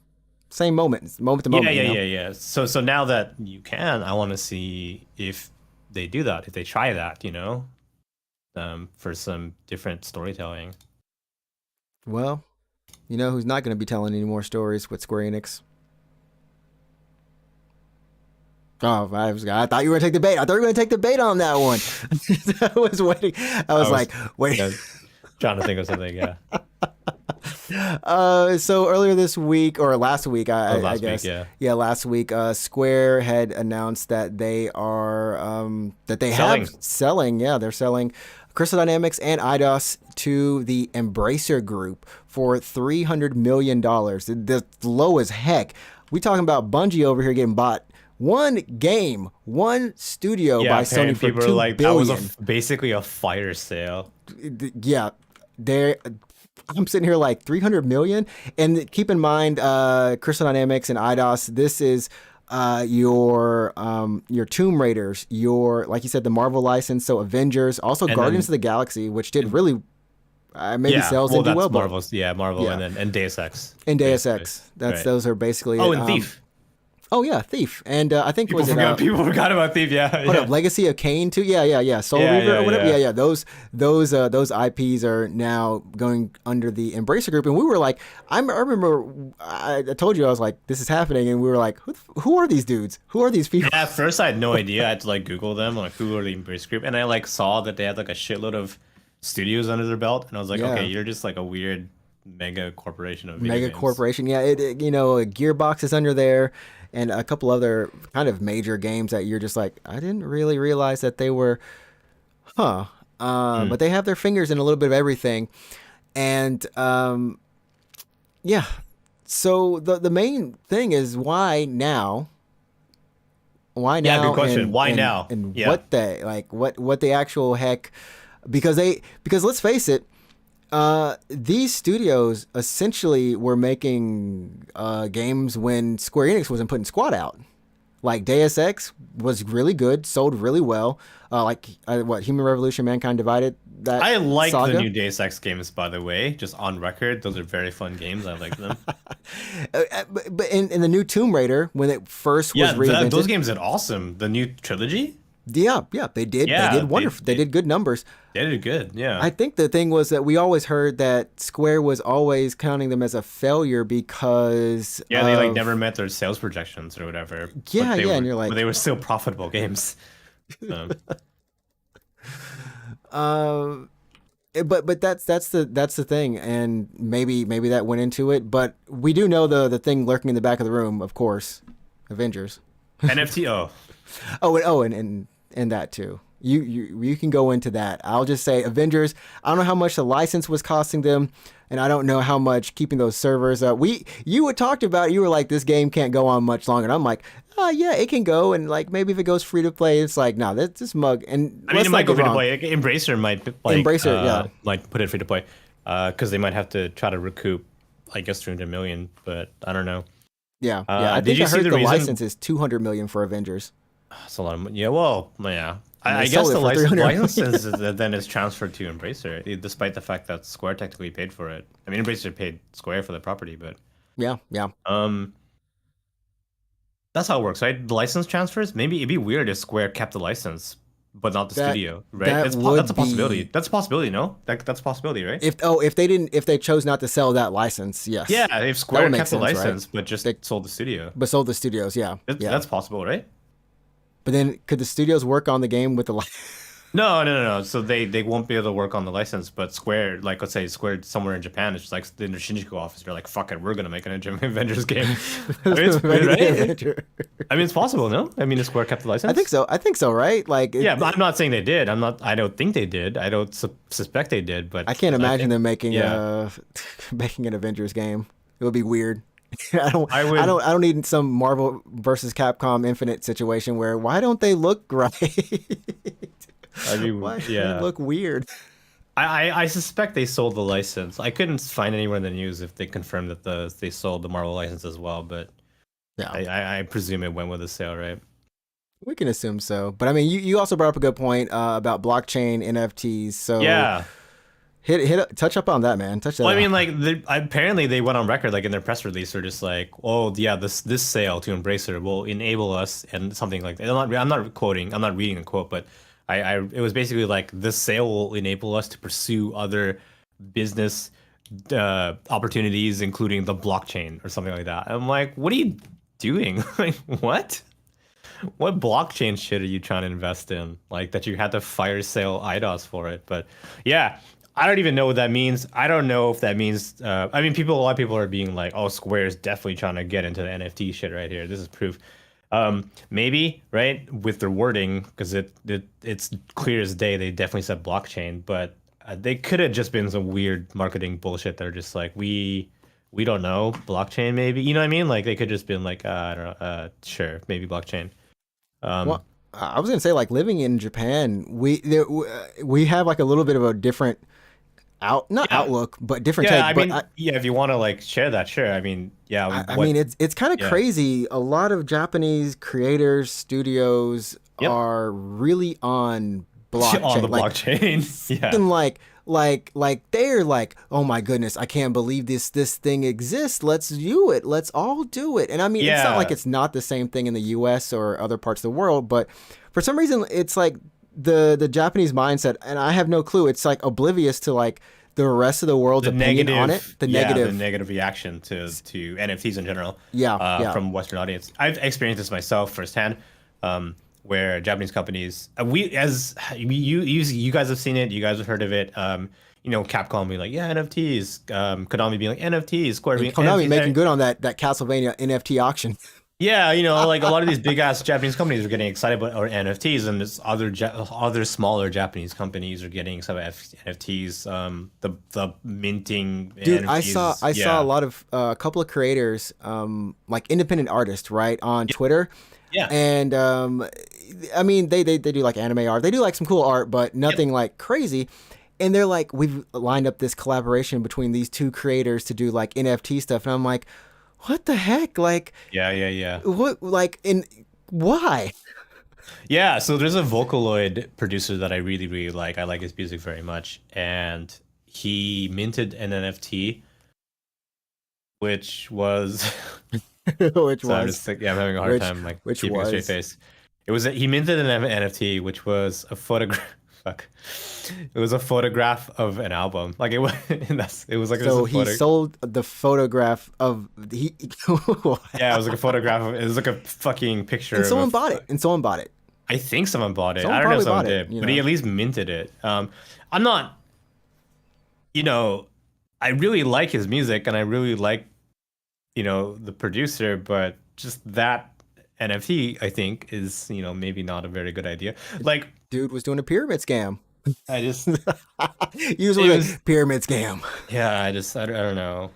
moment to moment. Yeah. So now that you can, I want to see if they do that, if they try that, for some different storytelling. Well, who's not going to be telling any more stories with Square-Enix? Oh, I thought you were going to take the bait. I thought you were going to take the bait on that one. I was waiting. I was like, wait. Trying to think of something, yeah. So earlier this week or last week, Oh, I last week, guess, yeah. yeah, last week, Square had announced that they are that they have Selling. selling, yeah, they're selling Crystal Dynamics and Eidos to the Embracer Group for $300 million. That's low as heck. We talking about Bungie over here getting bought. One game, one studio Yeah, by Sony apparently for people are two like that was billion. basically a fire sale. Yeah, there. I'm sitting here like 300 million. And keep in mind, Crystal Dynamics and Eidos. This is your Tomb Raiders, your like you said, the Marvel license, so Avengers, also And Guardians then of the Galaxy, which did really maybe yeah, sales well didn't do well, that's but Marvel's, yeah, Marvel yeah, and then and Deus Ex, and Deus basically. Ex. That's Right. those are basically Oh, it. and Thief. Oh yeah, Thief, and I think People was it forgot. People forgot about Thief. Yeah, hold up, yeah, Legacy of Kain too. Yeah. Soul yeah, Reaver yeah, or whatever. yeah. Yeah. Those IPs are now going under the Embracer Group, and we were like, I remember I told you I was like, this is happening, and we were like, who are these dudes? Who are these people? Yeah, at first I had no idea. I had to like Google them, like who are the Embrace Group, and I like saw that they had like a shitload of studios under their belt, and I was like, Yeah. okay, you're just like a weird mega corporation of video Mega games. corporation. Yeah, Gearbox is under there, and a couple other kind of major games that you're just like, I didn't really realize that they were, huh? But they have their fingers in a little bit of everything, and yeah. So the main thing is why now? Why Yeah, now? good question. And, Why and, now? And Yeah. what they like? What the actual heck? Because let's face it, these studios essentially were making games when Square Enix wasn't putting Squad out. Like Deus Ex was really good, sold really well. What Human Revolution, Mankind Divided. That I like saga. the new Deus Ex games, by the way. Just on record, those are very fun games. I like them. But in the new Tomb Raider, when it first was Yeah, reinvented, those games are awesome. The new trilogy, yeah, they did. Yeah, They did wonderful. They did good numbers. they did good. Yeah. I think the thing was that we always heard that Square was always counting them as a failure because Yeah, they like of- never met their sales projections or whatever. Yeah, but they yeah, were, and you're like- but they were still profitable games. So, Uh, but that's the thing, and maybe that went into it. But we do know the thing lurking in the back of the room, of course, Avengers. NFT. Oh, And that too. You can go into that. I'll just say Avengers. I don't know how much the license was costing them, and I don't know how much keeping those servers up. You had talked about it, you were like, this game can't go on much longer, and I'm like, yeah, it can go, and like maybe if it goes free to play, it's like, no, that's this mug. And I mean, let's it not might go get free to wrong. play. Embracer might like Embracer, yeah. might put it free to play, because they might have to try to recoup, I guess, 300 million. But I don't know. Yeah. I did think you I see heard the the reason- license is 200 million for Avengers. That's a lot of money. Yeah, well, yeah. And I they guess sold it the for license, 300 license is, then is transferred to Embracer, despite the fact that Square technically paid for it. I mean, Embracer paid Square for the property, but Yeah. that's how it works, right? The license transfers. Maybe it'd be weird if Square kept the license, but not the That- studio, right? that That's would that's a possibility. be- That's a possibility, no? That's a possibility, right? If they chose not to sell that license, yes. Yeah, if Square would make kept the sense, right? license but just They- sold the studio, But sold the studios, yeah. that's possible, right? But then could the studios work on the game with the No. So they won't be able to work on the license, but Square, like let's say Square somewhere in Japan, it's just like in their Shinjuku office, they're like, "Fuck it, we're gonna make an Avengers game." I mean, it's weird, right? I mean, it's possible, no? I mean, the Square kept the license. I think so, right? Like Yeah, but I'm not saying they did. I don't think they did. I don't suspect they did. But I can't imagine think- them making yeah. making an Avengers game. It would be weird. I I would- don't need some Marvel versus Capcom Infinite situation where why don't they look right? I mean, Why do yeah. they look weird? I suspect they sold the license. I couldn't find anywhere in the news if they confirmed that they sold the Marvel license as well, but Yeah, I presume it went with the sale, right? we can assume so. But I mean, you also brought up a good point about blockchain NFTs. So Yeah. touch up on that, man. Touch that. Well, I up. mean, like apparently they went on record, like in their press release, they're just like, "Oh, yeah, this sale to Embracer will enable us," and something like that. I'm not quoting, I'm not reading a quote, but it was basically like this sale will enable us to pursue other business opportunities, including the blockchain or something like that. I'm like, what are you doing? Like, what? What blockchain shit are you trying to invest in? Like that you had to fire sale Eidos for it? But yeah. I don't even know what that means. I don't know if that means. I mean, a lot of people are being like, "Oh, Square is definitely trying to get into the NFT shit right here. This is proof." Maybe right with their wording because it's clear as day. They definitely said blockchain, but they could have just been some weird marketing bullshit. They're just like, we don't know blockchain. Maybe you know what I mean? Like they could just been like, I don't know. Sure, maybe blockchain. Well, I was gonna say like living in Japan, we have like a little bit of a different not Yeah, outlook, but different yeah. take. I But mean, yeah. If you want to like share that, sure. I mean, yeah. I What? mean, it's kind of Yeah. crazy. A lot of Japanese creators, studios Yep. are really on On the blockchain, like blockchain. Yeah. thinking like they're like, oh my goodness, I can't believe this thing exists. Let's do it. Let's all do it. And I mean, it's not like Yeah. it's not the same thing in the U.S. or other parts of the world, but for some reason, it's like the Japanese mindset, and I have no clue. It's like oblivious to like the rest of the world's The opinion on it. negative, The yeah, the negative, negative reaction to NFTs in general, yeah, yeah. from Western audience. I've experienced this myself firsthand, where Japanese companies, you guys have seen it, you guys have heard of it. Capcom being like, yeah, NFTs, Konami being like NFTs, Square being Konami NFTs. making good on that Castlevania NFT auction. Yeah, like a lot of these big ass Japanese companies are getting excited about or NFTs, and this other smaller Japanese companies are getting some NFTs. The minting Dude, NFTs. I saw Yeah, a lot of a couple of creators, like independent artists, right, on Twitter, yeah, and I mean they do like anime art, they do like some cool art, but yep, nothing like crazy. And they're like, we've lined up this collaboration between these two creators to do like NFT stuff, and I'm like, what the heck, like yeah. what, like, and why? Yeah, so there's a Vocaloid producer that I really, really like. I like his music very much, and he minted an NFT, which was. Which So I'm was just yeah, I'm having a hard which time like which keeping a straight was face. He minted an NFT, which was a photograph. Fuck, it was a photograph of an album. Like it was, it was like it was so a he photo. sold the photograph of he Yeah, it was like a photograph of. It was like a fucking picture and of someone bought it, and someone bought it. I think someone bought it. Someone I don't know if probably someone bought it, did, but he at least minted it. I'm not, you know, I really like his music and I really like, the producer, but just that NFT, I think, is, maybe not a very good idea. Like, Dude was doing a pyramid scam. I just, Usually it like, was, pyramid scam. yeah, I don't know.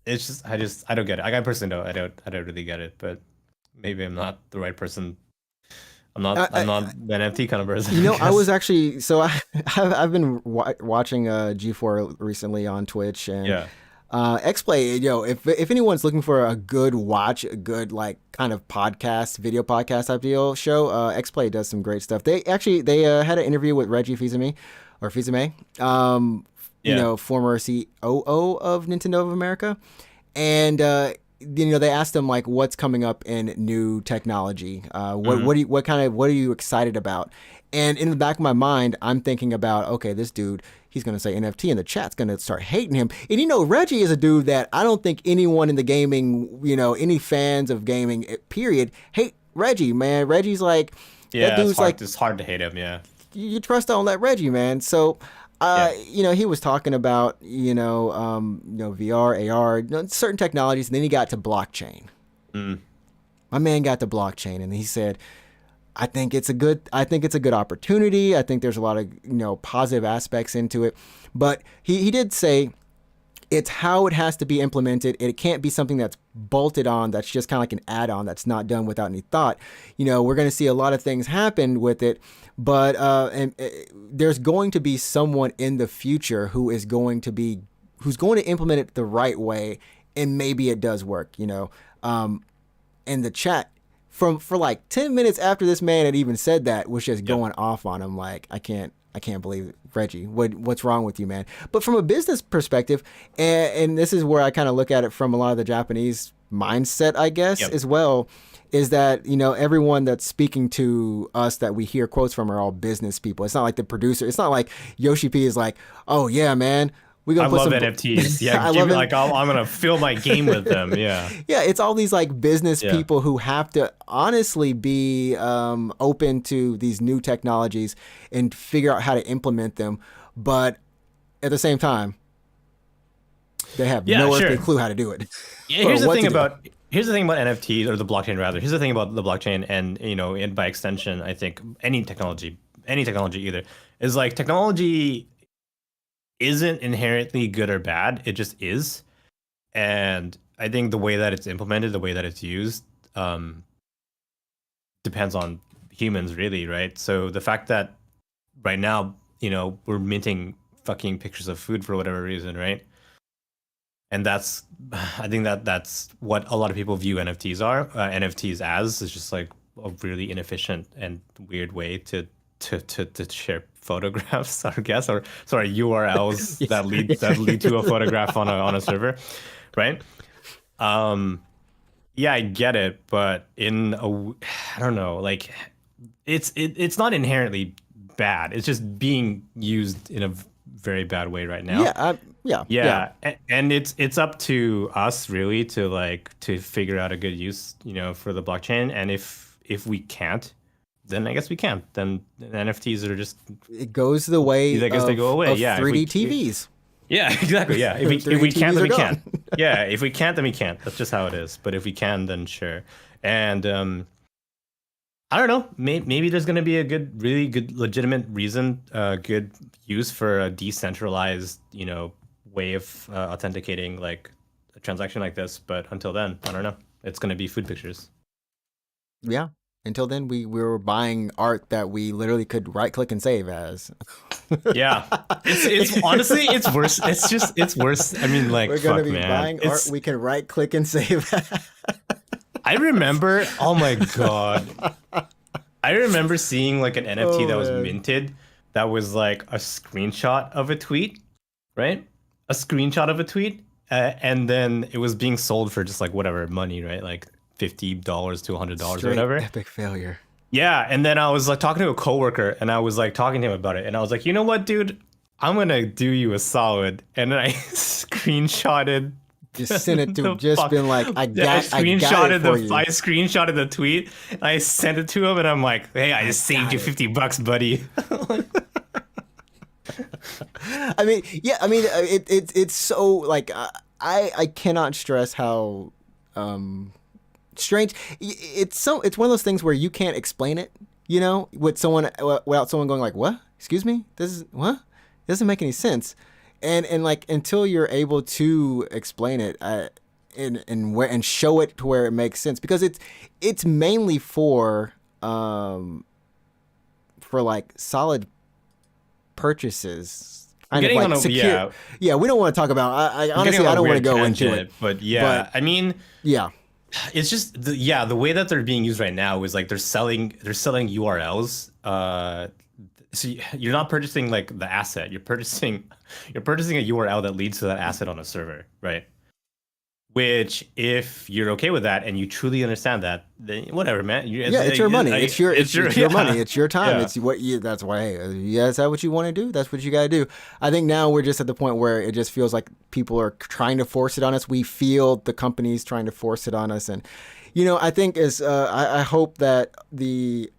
It's just, I don't get it. Like, I personally don't, I don't really get it, but maybe I'm not the right person. I'm not an NFT kind of person. I was actually I've been watching G4 recently on Twitch, and Yeah. XPlay. If anyone's looking for a good watch, a good like kind of video podcast type deal show, XPlay does some great stuff. They had an interview with Reggie Fils-Aimé, former COO of Nintendo of America, and they asked him like what's coming up in new technology. What are you excited about? And in the back of my mind, I'm thinking about, okay, this dude, he's going to say NFT and the chat's going to start hating him. And Reggie is a dude that I don't think anyone in the gaming, any fans of gaming, period, hate Reggie, man. Reggie's like, that dude's like, it's hard to hate him. Yeah. you trust don't let Reggie, man. So, he was talking about, VR, AR, certain technologies, and then he got to blockchain. Mm. My man got to blockchain, and he said, I think it's a good opportunity. I think there's a lot of, positive aspects into it. But he did say it's how it has to be implemented. It can't be something that's bolted on, that's just kind of like an add-on that's not done without any thought. We're going to see a lot of things happen with it, but there's going to be someone in the future who's going to implement it the right way, and maybe it does work, and the chat for like 10 minutes after this man had even said that was just going off on him. Like, I can't believe it. Reggie, what's wrong with you, man? But from a business perspective, and this is where I kind of look at it from a lot of the Japanese mindset, I guess, as well, is that, everyone that's speaking to us that we hear quotes from are all business people. It's not like the producer. It's not like Yoshi P is like, oh yeah, man, we're gonna I put love some NFTs. Yeah, I love it. like I'm gonna fill my game with them. Yeah. Yeah, it's all these like business people who have to honestly be open to these new technologies and figure out how to implement them. but at the same time, they have Yeah, no earthly sure. clue how to do it Yeah, or what to do. here's the thing about NFTs, or the blockchain rather. Here's the thing about the blockchain, and and by extension, I think any technology either, is like technology isn't inherently good or bad. It just is. And I think the way that it's implemented, the way that it's used, depends on humans, really, right? So the fact that right now, we're minting fucking pictures of food for whatever reason, right? And I think that's what a lot of people view NFTs as. It's just like a really inefficient and weird way to share photographs, I guess, or sorry, URLs Yeah. that lead to a photograph on a server, right? Um, yeah, I get it, but I don't know, like it's not inherently bad. It's just being used in a very bad way right now. Yeah, yeah. Yeah, and it's up to us really to figure out a good use, for the blockchain. And if we can't, then I guess we can't. Then NFTs are just, It goes the way I guess they go away. of Yeah, 3D TVs. yeah, exactly. Yeah, if we 3D can't, TVs then are we gone. can't. Yeah, if we can't, then we can't. That's just how it is. But if we can, then sure. And I don't know. Maybe there's going to be a really good, legitimate reason, good use for a decentralized, way of authenticating like a transaction like this. But until then, I don't know. It's going to be food pictures. Yeah. Until then, we were buying art that we literally could right click and save as. Yeah, it's honestly it's worse. It's worse. I mean, like, We're gonna fuck, be man. buying art we can right click and save. I remember. Oh my god. I remember seeing like an NFT that was man. minted that was like a screenshot of a tweet, right? A screenshot of a tweet, and then it was being sold for just like whatever money, right? Like $50 to $100 or Straight whatever. epic failure. Yeah, and then I was like talking to a coworker, and I was like talking to him about it, and I was like, you know what, dude, I'm gonna do you a solid, and then I screenshotted. Just send it to the just fuck- been like, I got it for you. I screenshotted the tweet, and I sent it to him, and I'm like, hey, I just saved you got it. $50, buddy. I mean, yeah, I mean, it's so like I cannot stress how strange. It's one of those things where you can't explain it, with someone without someone going like, "What? Excuse me? This is what? It doesn't make any sense." And like until you're able to explain it, and show it to where it makes sense, because it's mainly for like solid purchases. Getting on a Yeah, we don't want to talk about. I honestly, I don't want to go into it. But yeah, I mean, yeah, it's just the way that they're being used right now is like they're selling URLs. So you're not purchasing like the asset. You're purchasing a URL that leads to that asset on a server, right? Which, if you're okay with that and you truly understand that, then whatever, man. It's your money. It's your money. It's your time. Yeah. It's what you. That's why. Hey, yeah, is that what you want to do? That's what you got to do. I think now we're just at the point where it just feels like people are trying to force it on us. We feel the companies trying to force it on us, and I think I hope that the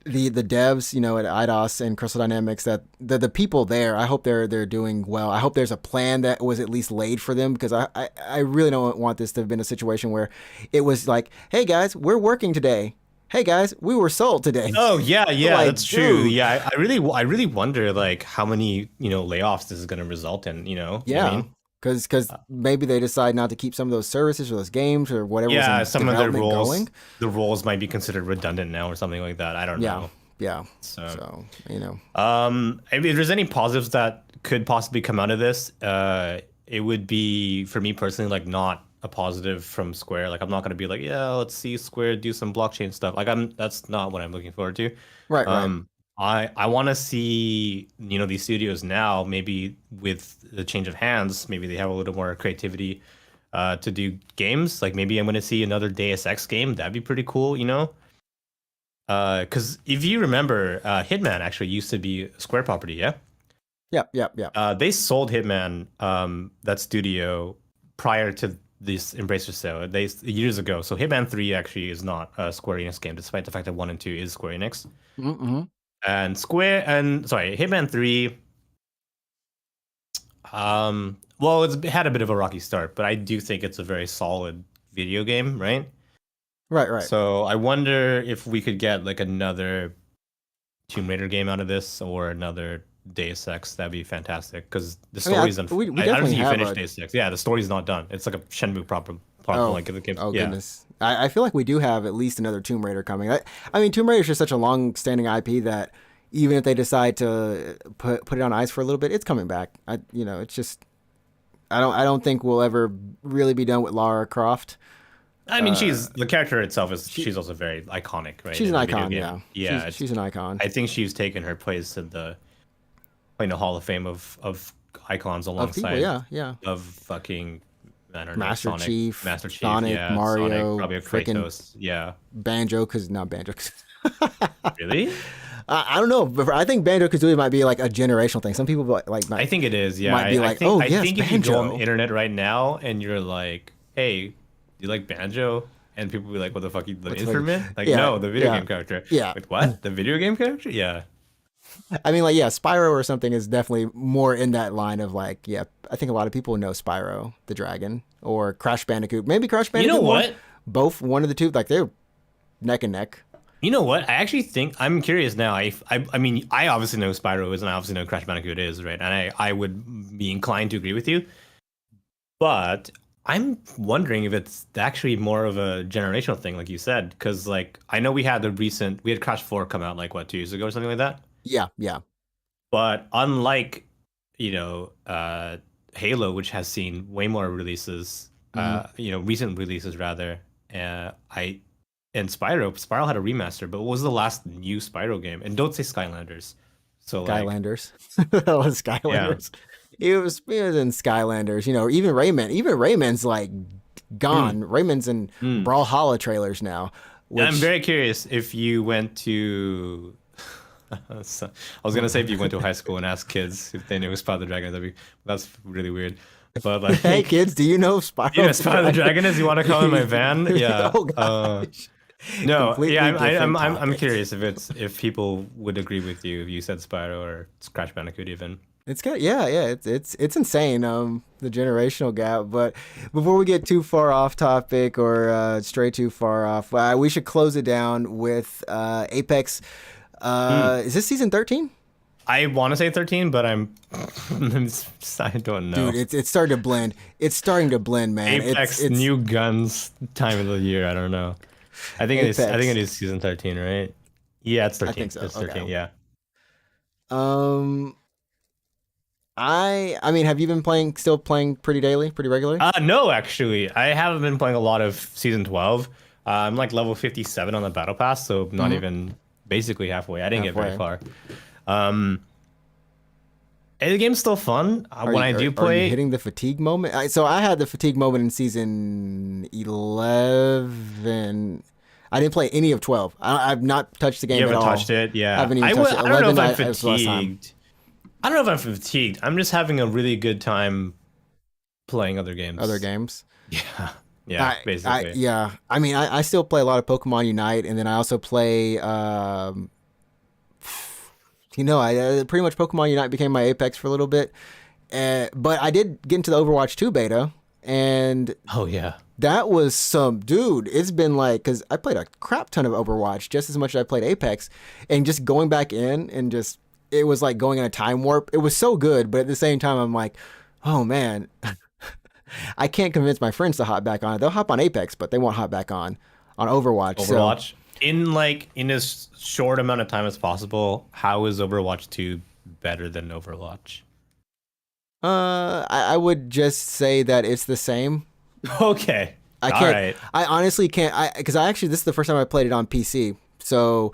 devs, at Eidos and Crystal Dynamics, that the people there, I hope they're doing well. I hope there's a plan that was at least laid for them, because I really don't want this to have been a situation where it was like, hey guys, we're working today. Hey guys, we were sold today. Oh yeah, Like, that's true. dude. Yeah, I really wonder like how many layoffs this is going to result in. Yeah. I mean? Because maybe they decide not to keep some of those services or those games or whatever. Yeah, was in some of their development roles, going. the roles might be considered redundant now or something like that. I don't know. Yeah. So, I if there's any positives that could possibly come out of this, it would be, for me personally, like not a positive from Square. Like I'm not gonna be like, yeah, let's see Square do some blockchain stuff. Like that's not what I'm looking forward to. Right. I want to see these studios now, maybe with the change of hands, maybe they have a little more creativity to do games. Like maybe I'm going to see another Deus Ex game. That'd be pretty cool, because if you remember, Hitman actually used to be a Square property, yeah? Yeah. They sold Hitman, that studio, prior to this Embracer sale. Years ago. So Hitman 3 actually is not a Square Enix game, despite the fact that 1 and 2 is Square Enix. Mm-hmm. And Hitman 3 Well, it had a bit of a rocky start, but I do think it's a very solid video game, right? Right, right. So I wonder if we could get like another Tomb Raider game out of this or another Deus Ex. That'd be fantastic because the story's we I don't definitely think you have finished a. Deus Ex. Yeah, the story's not done. It's like a Shenmue proper Oh, like the game. oh Yeah. goodness. I feel like we do have at least another Tomb Raider coming. I mean, Tomb Raider is just such a long-standing IP that even if they decide to put it on ice for a little bit, it's coming back. It's just I don't think we'll ever really be done with Lara Croft. I mean, she's the character itself she's also very iconic, right? She's in an the video icon, game. yeah. Yeah, She's an icon. I think she's taken her place in the Hall of Fame of icons Of alongside people, yeah, yeah. of fucking I don't know, Master Sonic, Chief, Master Chief, Sonic, yeah, Mario, Sonic, probably a frickin' Kratos, yeah. Banjo, because not Banjo. Really? I don't know, but I think Banjo Kazooie might be like a generational thing. Some people like I think it is. Yeah, might be like, oh yes, I think if you go Banjo. on the internet right now and you're like, "Hey, do you like Banjo?" and people be like, "What the fuck? The What's instrument?" Like, yeah, no, the video yeah, game character. yeah. Like, what? The video game character? Yeah. I mean, like, yeah, Spyro or something is definitely more in that line of like, yeah, I think a lot of people know Spyro the Dragon or Crash Bandicoot. Maybe Crash You Bandicoot. know what? Both, one of the two, like they're neck and neck. You know what? I actually think I'm curious now. I mean, I obviously know Spyro is, and I obviously know Crash Bandicoot is, right? And I would be inclined to agree with you, but I'm wondering if it's actually more of a generational thing, like you said, because like I know we had Crash 4 come out like what 2 years ago or something like that. Yeah, yeah. But unlike, Halo, which has seen way more releases, recent releases rather, I and Spyro had a remaster, but what was the last new Spyro game? And don't say Skylanders. So Skylanders. That was Skylanders. It was in Skylanders, even Rayman. Even Rayman's like gone. Rayman's in Brawlhalla trailers now. I'm very curious if you went to so, I was gonna say if you went to high school and asked kids if they knew Spyro the Dragon, that's really weird. But like, hey kids, do you know Spyro? Yeah, Spyro the Dragon is. You want to come in my van? Yeah. Oh gosh. No, Completely yeah, different I'm topic. curious if people would agree with you if you said Spyro or Crash Bandicoot even. It's got yeah, it's insane, the generational gap. But before we get too far off topic or stray too far off, we should close it down with Apex. Is this season 13? I want to say 13, but I don't know. Dude, it's starting to blend. It's starting to blend, man. Apex it's new guns time of the year. I don't know. I think Apex. it is season 13, right? Yeah, it's 13. I think so. It's 13. Okay. Yeah. I mean, have you been still playing pretty daily, pretty regularly? No, actually, I haven't been playing a lot of season 12. I'm like level 57 on the battle pass, so not even basically halfway. I didn't get very far. And the game's still fun. When I do play, are you hitting the fatigue moment? So I had the fatigue moment in season 11. I didn't play any of 12. I've not touched the game you at haven't all. touched it. Yeah, I haven't even touched it. I don't know if I'm 11 was the last time. fatigued. I don't know if I'm fatigued. I'm just having a really good time playing other games. Other games. Yeah. Yeah, basically. Yeah. I mean, I still play a lot of Pokemon Unite, and then I also play. I pretty much Pokemon Unite became my Apex for a little bit, but I did get into the Overwatch 2 beta, and oh yeah, that was dude. It's been like, because I played a crap ton of Overwatch just as much as I played Apex, and just going back in and just it was like going in a time warp. It was so good, but at the same time, I'm like, oh man. I can't convince my friends to hop back on it. They'll hop on Apex, but they won't hop back on Overwatch. Overwatch. So, in as short amount of time as possible, how is Overwatch 2 better than Overwatch? I would just say that it's the same. Okay. I can't. All right. I honestly can't. Because this is the first time I played it on PC, so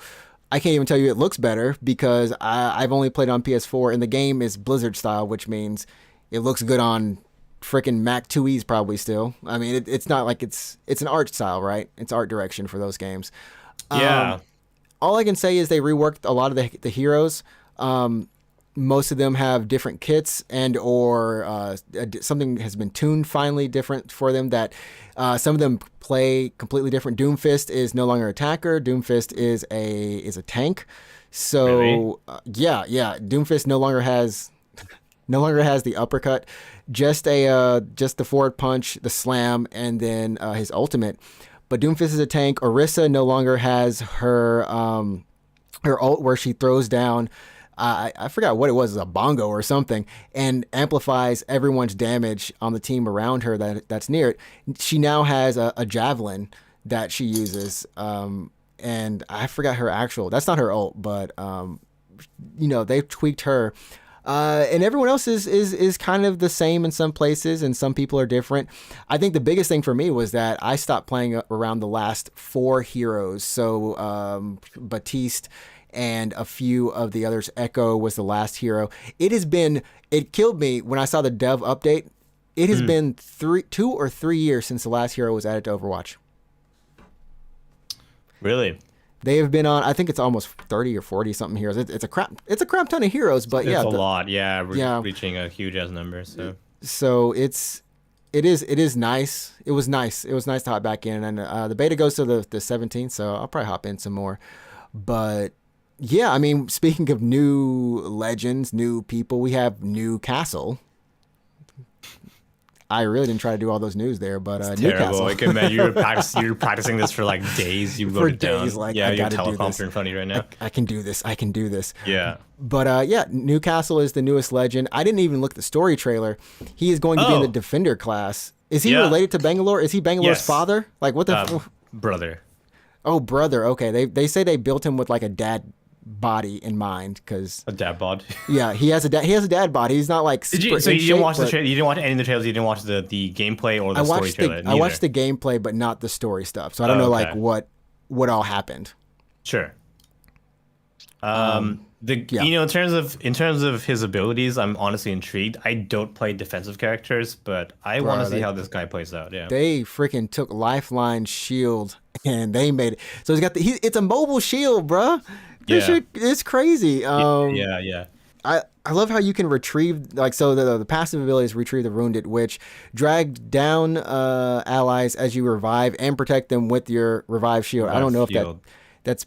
I can't even tell you it looks better because I've only played it on PS4, and the game is Blizzard style, which means it looks good on freaking Mac 2Es probably still. I mean, it's not like it's an art style, right? It's art direction for those games. Yeah. All I can say is they reworked a lot of the heroes. Most of them have different kits or something has been tuned finally different for them that some of them play completely different. Doomfist is no longer an attacker. Doomfist is a tank. So really? yeah. Doomfist no longer has No longer has the uppercut, just the forward punch, the slam, and then his ultimate. But Doomfist is a tank. Orisa no longer has her ult where she throws down. I forgot what it was, a bongo or something, and amplifies everyone's damage on the team around her that's near it. She now has a javelin that she uses, and I forgot her actual. That's not her ult, but they've tweaked her. And everyone else is kind of the same in some places, and some people are different. I think the biggest thing for me was that I stopped playing around the last 4 heroes. So Batiste and a few of the others. Echo was the last hero. It killed me when I saw the dev update. It has been 2 or 3 years since the last hero was added to Overwatch. Really? They have been on, I think it's almost 30 or 40 something heroes. It's a crap ton of heroes, but it's a lot. Yeah, reaching a huge ass number. So it is nice. It was nice. It was nice to hop back in, and the beta goes to the 17th, so I'll probably hop in some more. But yeah, I mean, speaking of new legends, new people, we have Newcastle. I really didn't try to do all those news there, but it's Newcastle. Terrible. I can imagine you're practicing this for like days. You wrote it down. Like, yeah, I you have gotta a teleprompter in front of you right now. I can do this. I can do this. Yeah. But yeah, Newcastle is the newest legend. I didn't even look at the story trailer. He is going to be in the Defender class. Is he related to Bangalore? Is he Bangalore's father? Like what the brother? Oh, brother. Okay. They say they built him with like a dad body in mind, because a dad bod. Yeah, he has a dad body. He's not like super you didn't watch the trailer? You didn't watch any of the trailers? You didn't watch the gameplay or the story trailer? I watched the gameplay, but not the story stuff. So I don't know like what all happened. Sure. In terms of his abilities, I'm honestly intrigued. I don't play defensive characters, but I want to see how this guy plays out. Yeah. They freaking took Lifeline shield and they made it. So he's got it's a mobile shield, bruh. It's crazy. Yeah. I love how you can retrieve, like, so the passive ability is retrieve the wounded, which drag down allies as you revive and protect them with your revive shield. I don't know if that's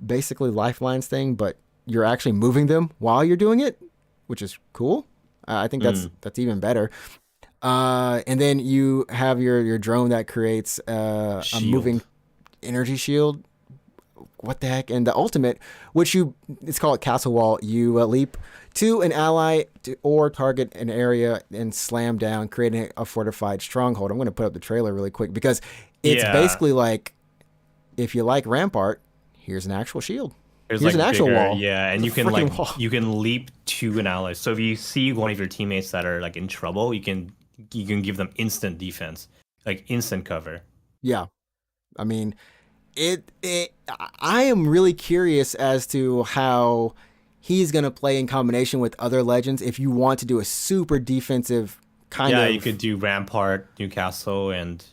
basically Lifeline's thing, but you're actually moving them while you're doing it, which is cool. I think that's even better. And then you have your drone that creates a moving energy shield. What the heck? And the ultimate, it's called Castle Wall. You leap to an ally or target an area and slam down, creating a fortified stronghold. I'm going to put up the trailer really quick because it's basically like, if you like Rampart, here's an actual shield. Here's like an actual wall. Yeah, and you can leap to an ally. So if you see one of your teammates that are like in trouble, you can give them instant defense, like instant cover. Yeah, I mean, I am really curious as to how he's gonna play in combination with other legends. If you want to do a super defensive kind of, you could do Rampart, Newcastle, and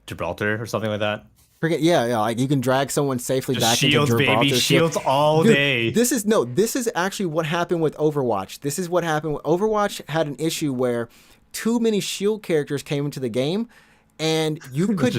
Gibraltar or something like that. Like you can drag someone safely back into Gibraltar. Baby, shields all day. This is actually what happened with Overwatch. This is what happened with Overwatch. Had an issue where too many shield characters came into the game, and you could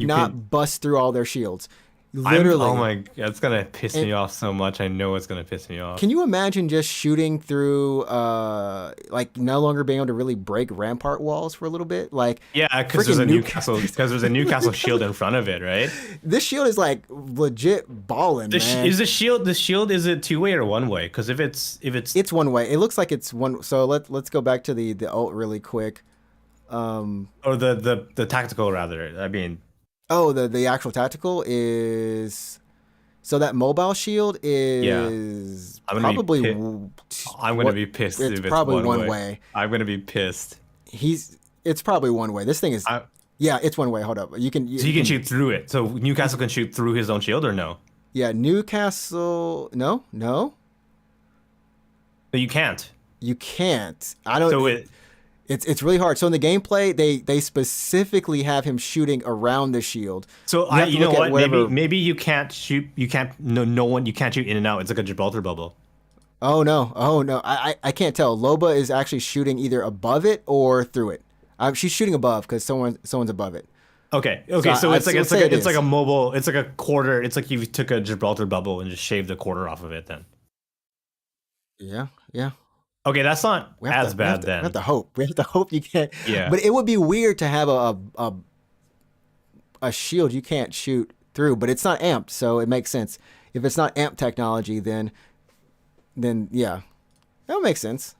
not bust through all their shields. Literally. Oh my god, it's gonna piss me off so much. I know it's gonna piss me off. Can you imagine just shooting through, like no longer being able to really break Rampart walls for a little bit? Like, yeah, because there's a Newcastle shield in front of it, right? This shield is like legit balling, man. Is the shield is it 2-way or 1-way? Because if it's 1 way. It looks like it's one. So let's go back to the ult really quick. Or the tactical rather. I mean. Oh, the actual tactical is, so that mobile shield is probably. I'm gonna be pissed if it's probably one way. I'm gonna be pissed. It's probably 1 way. This thing is. It's 1 way. Hold up. You can shoot through it. So Newcastle can shoot through his own shield or no? Yeah, Newcastle. No. No, you can't. You can't. I don't. So It's really hard. So in the gameplay, they specifically have him shooting around the shield. So you know what? Maybe you can't shoot. You can't. No one. You can't shoot in and out. It's like a Gibraltar bubble. Oh no. I can't tell. Loba is actually shooting either above it or through it. She's shooting above because someone's above it. Okay. So it's like a mobile. It's like a quarter. It's like you took a Gibraltar bubble and just shaved a quarter off of it. Then. Yeah. Okay, that's not We have as to, we have bad to, we have then. to hope. We have to hope you can't. Yeah. But it would be weird to have a shield you can't shoot through. But it's not amped, so it makes sense. If it's not amp technology, then yeah, that would make sense.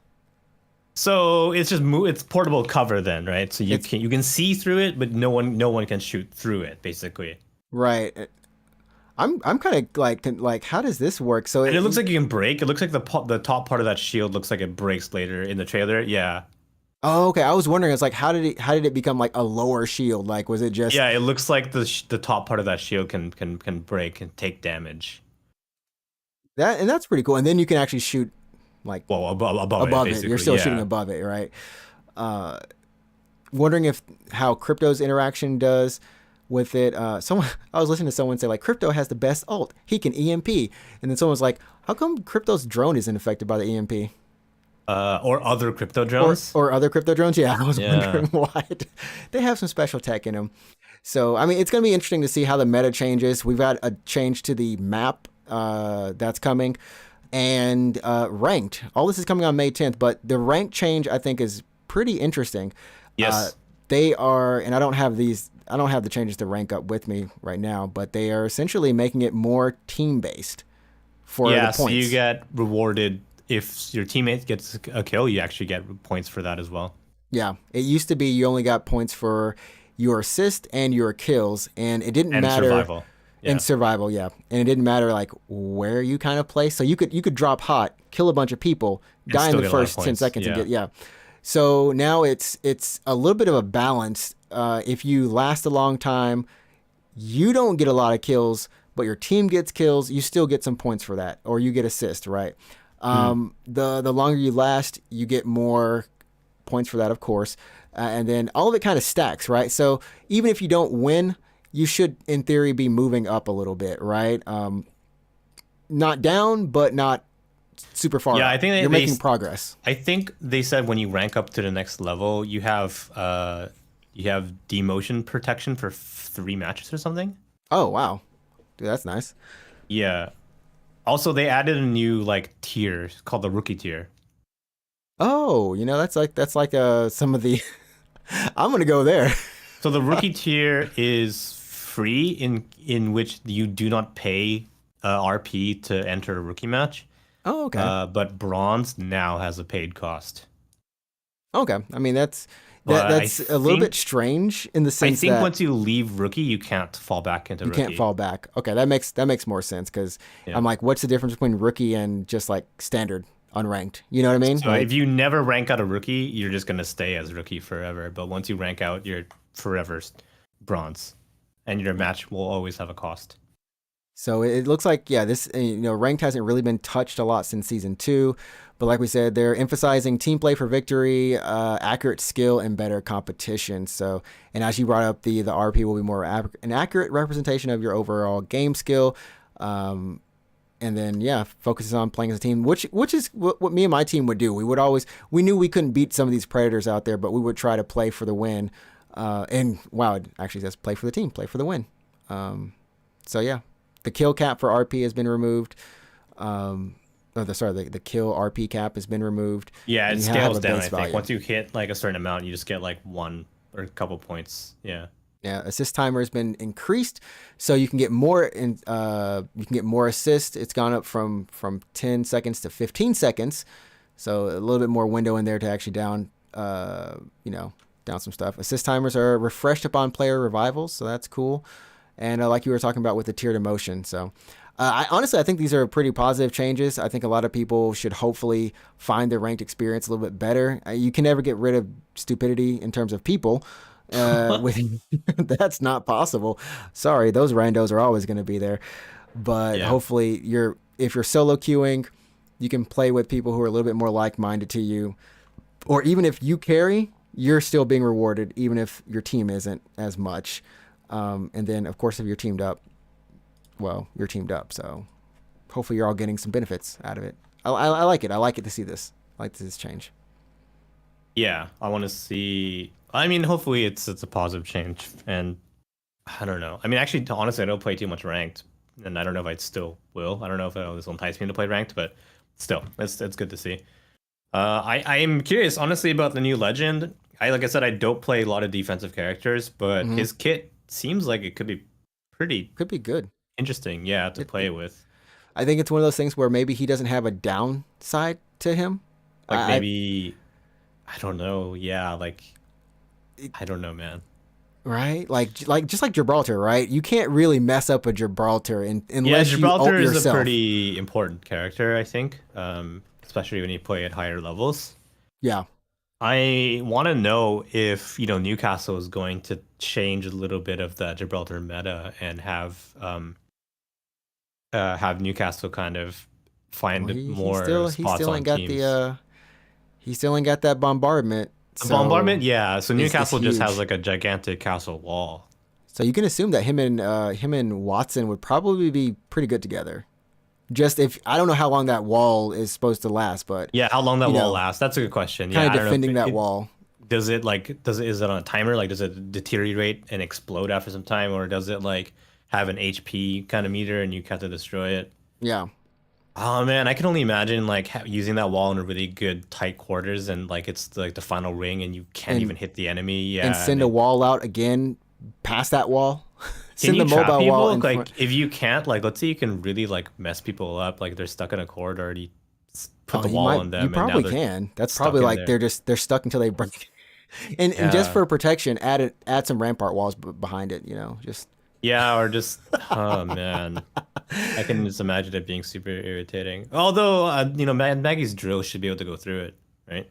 So it's just it's portable cover then, right? So It's you can see through it, but no one can shoot through it, basically. right. I'm kind of like how does this work? So And it looks like you can break. It looks like the top part of that shield looks like it breaks later in the trailer. Yeah. oh, okay. I was wondering, it's like how did it become like a lower shield? Like was it just Yeah, it looks like the top part of that shield can break and take damage. that? And that's pretty cool. And then you can actually shoot like Well, above it, above it. You're basically. still shooting Yeah. above it, right? Uh, Wondering if how crypto's interaction does with it. Someone I was listening to someone say like crypto has the best ult. He can EMP, and then someone was like, how come crypto's drone isn't affected by the EMP? Or other crypto Or drones. or other crypto drones? Yeah, I was Yeah. wondering why. They have some special tech in them. So I mean, it's gonna be interesting to see how the meta changes. We've got a change to the map that's coming, and ranked. All this is coming on May 10th, but the rank change I think is pretty interesting. Uh, Yes. they are, and I don't have these. I don't have the changes to rank up with me right now, but they are essentially making it more team based for Yeah, the so points. you get rewarded if your teammate gets a kill, you actually get points for that as well. Yeah, it used to be you only got points for your assist and your kills, and it didn't And matter survival. in Yeah. survival. Yeah, and it didn't matter like where you kind of play. So you could drop hot, kill a bunch of people, And die in still the get a lot of first 10 points. seconds, and Yeah. get yeah. So now it's a little bit of a balance. If you last a long time, you don't get a lot of kills, but your team gets kills. You still get some points for that, or you get assist, right? Mm. The longer you last, you get more points for that, of course. And then all of it kind of stacks, right? So even if you don't win, you should, in theory, be moving up a little bit, right? Not down, but not super far Yeah, up. I think You're making progress. I think they said when you rank up to the next level, you have demotion protection for 3 matches or something. Oh, wow. Dude, that's nice. Yeah. Also, they added a new like tier called the rookie tier. Oh, that's like some of the I'm gonna go there. So the rookie tier is free in which you do not pay RP to enter a rookie match. Oh, okay. But bronze now has a paid cost. Okay. I mean But that's a little bit strange in the I sense think that once you leave rookie, you can't fall back into you rookie. can't fall back. Okay, that makes more sense because Yeah. I'm like, what's the difference between rookie and just like standard unranked? You know what I mean? So Like, if you never rank out a rookie, you're just gonna stay as rookie forever. But once you rank out, you're forever bronze, and your match will always have a cost. so it looks like this ranked hasn't really been touched a lot since season 2, but like we said, they're emphasizing team play for victory, accurate skill, and better competition. So, and as you brought up, the RP will be more an accurate representation of your overall game skill. And then focuses on playing as a team, which is what me and my team would do. We knew we couldn't beat some of these predators out there, but we would try to play for the win. And wow, it actually says play for the team, play for the win. So yeah, the kill cap for RP has been removed. The kill RP cap has been removed. Yeah, And it you have scales a down. base I think value. once you hit like a certain amount, you just get like one or a couple points. Yeah. Yeah, assist timer has been increased, so you can get more assists. It's gone up from 10 seconds to 15 seconds, so a little bit more window in there to actually down some stuff. Assist timers are refreshed upon player revivals, so that's cool. And like you were talking about with the tiered emotion, so I think these are pretty positive changes. I think a lot of people should hopefully find their ranked experience a little bit better. You can never get rid of stupidity in terms of people. That's not possible. Sorry, those randos are always going to be there. But Yeah. hopefully, if you're solo queuing, you can play with people who are a little bit more like-minded to you, or even if you carry, you're still being rewarded, even if your team isn't as much. And then, of course, if you're teamed up, well, you're teamed up. So hopefully, you're all getting some benefits out of it. I like it. I like it to see this. I like this change. Yeah, I want to see. I mean, hopefully it's a positive change, and I don't know. I mean, actually, honestly, I don't play too much ranked, and I don't know if I still will. I don't know if this will entice me to play ranked, but still, it's good to see. I am curious, honestly, about the new legend. Like I said, I don't play a lot of defensive characters, but Hmm. his kit seems like it could be pretty Could be good. interesting, yeah, to play with. I think it's one of those things where maybe he doesn't have a downside to him. Like I maybe, I don't know, yeah, like it, I don't know, man. right, like just like Gibraltar, right? You can't really mess up a Gibraltar Yeah, unless you ult Gibraltar is a yourself. pretty important character, I think, especially when you play at higher levels. Yeah. I want to know if, Newcastle is going to change a little bit of the Gibraltar meta and have Newcastle kind of Well, find he more he spots still on ain't got the teams. he still ain't got that bombardment. The bombardment, So yeah. So it's Newcastle just has huge. like a gigantic castle wall. So you can assume that him and Watson would probably be pretty good together. Just if I don't know how long that wall is supposed to last, but Yeah, how long that you wall know, lasts? That's a good question. kind Yeah, of I don't know if defending that it wall. is it on a timer? Like, does it deteriorate and explode after some time, or does it like have an HP kind of meter and you have to destroy it? Yeah. Oh man, I can only imagine like using that wall in a really good tight quarters and like it's like the final ring and you can't And even hit the enemy. Yeah, send a wall out again past that wall. can Send you the trap mobile wall people? in front. Like if you can't, like let's say you can really like mess people up, like they're stuck in a corridor and you put Oh, the wall on you them and now probably they're can. That's stuck probably in like there. they're stuck until they break. And just Yeah. for protection, add some rampart walls behind it. Just Yeah, or just oh man. I can just imagine it being super irritating. Although Maggie's drill should be able to go through it, right?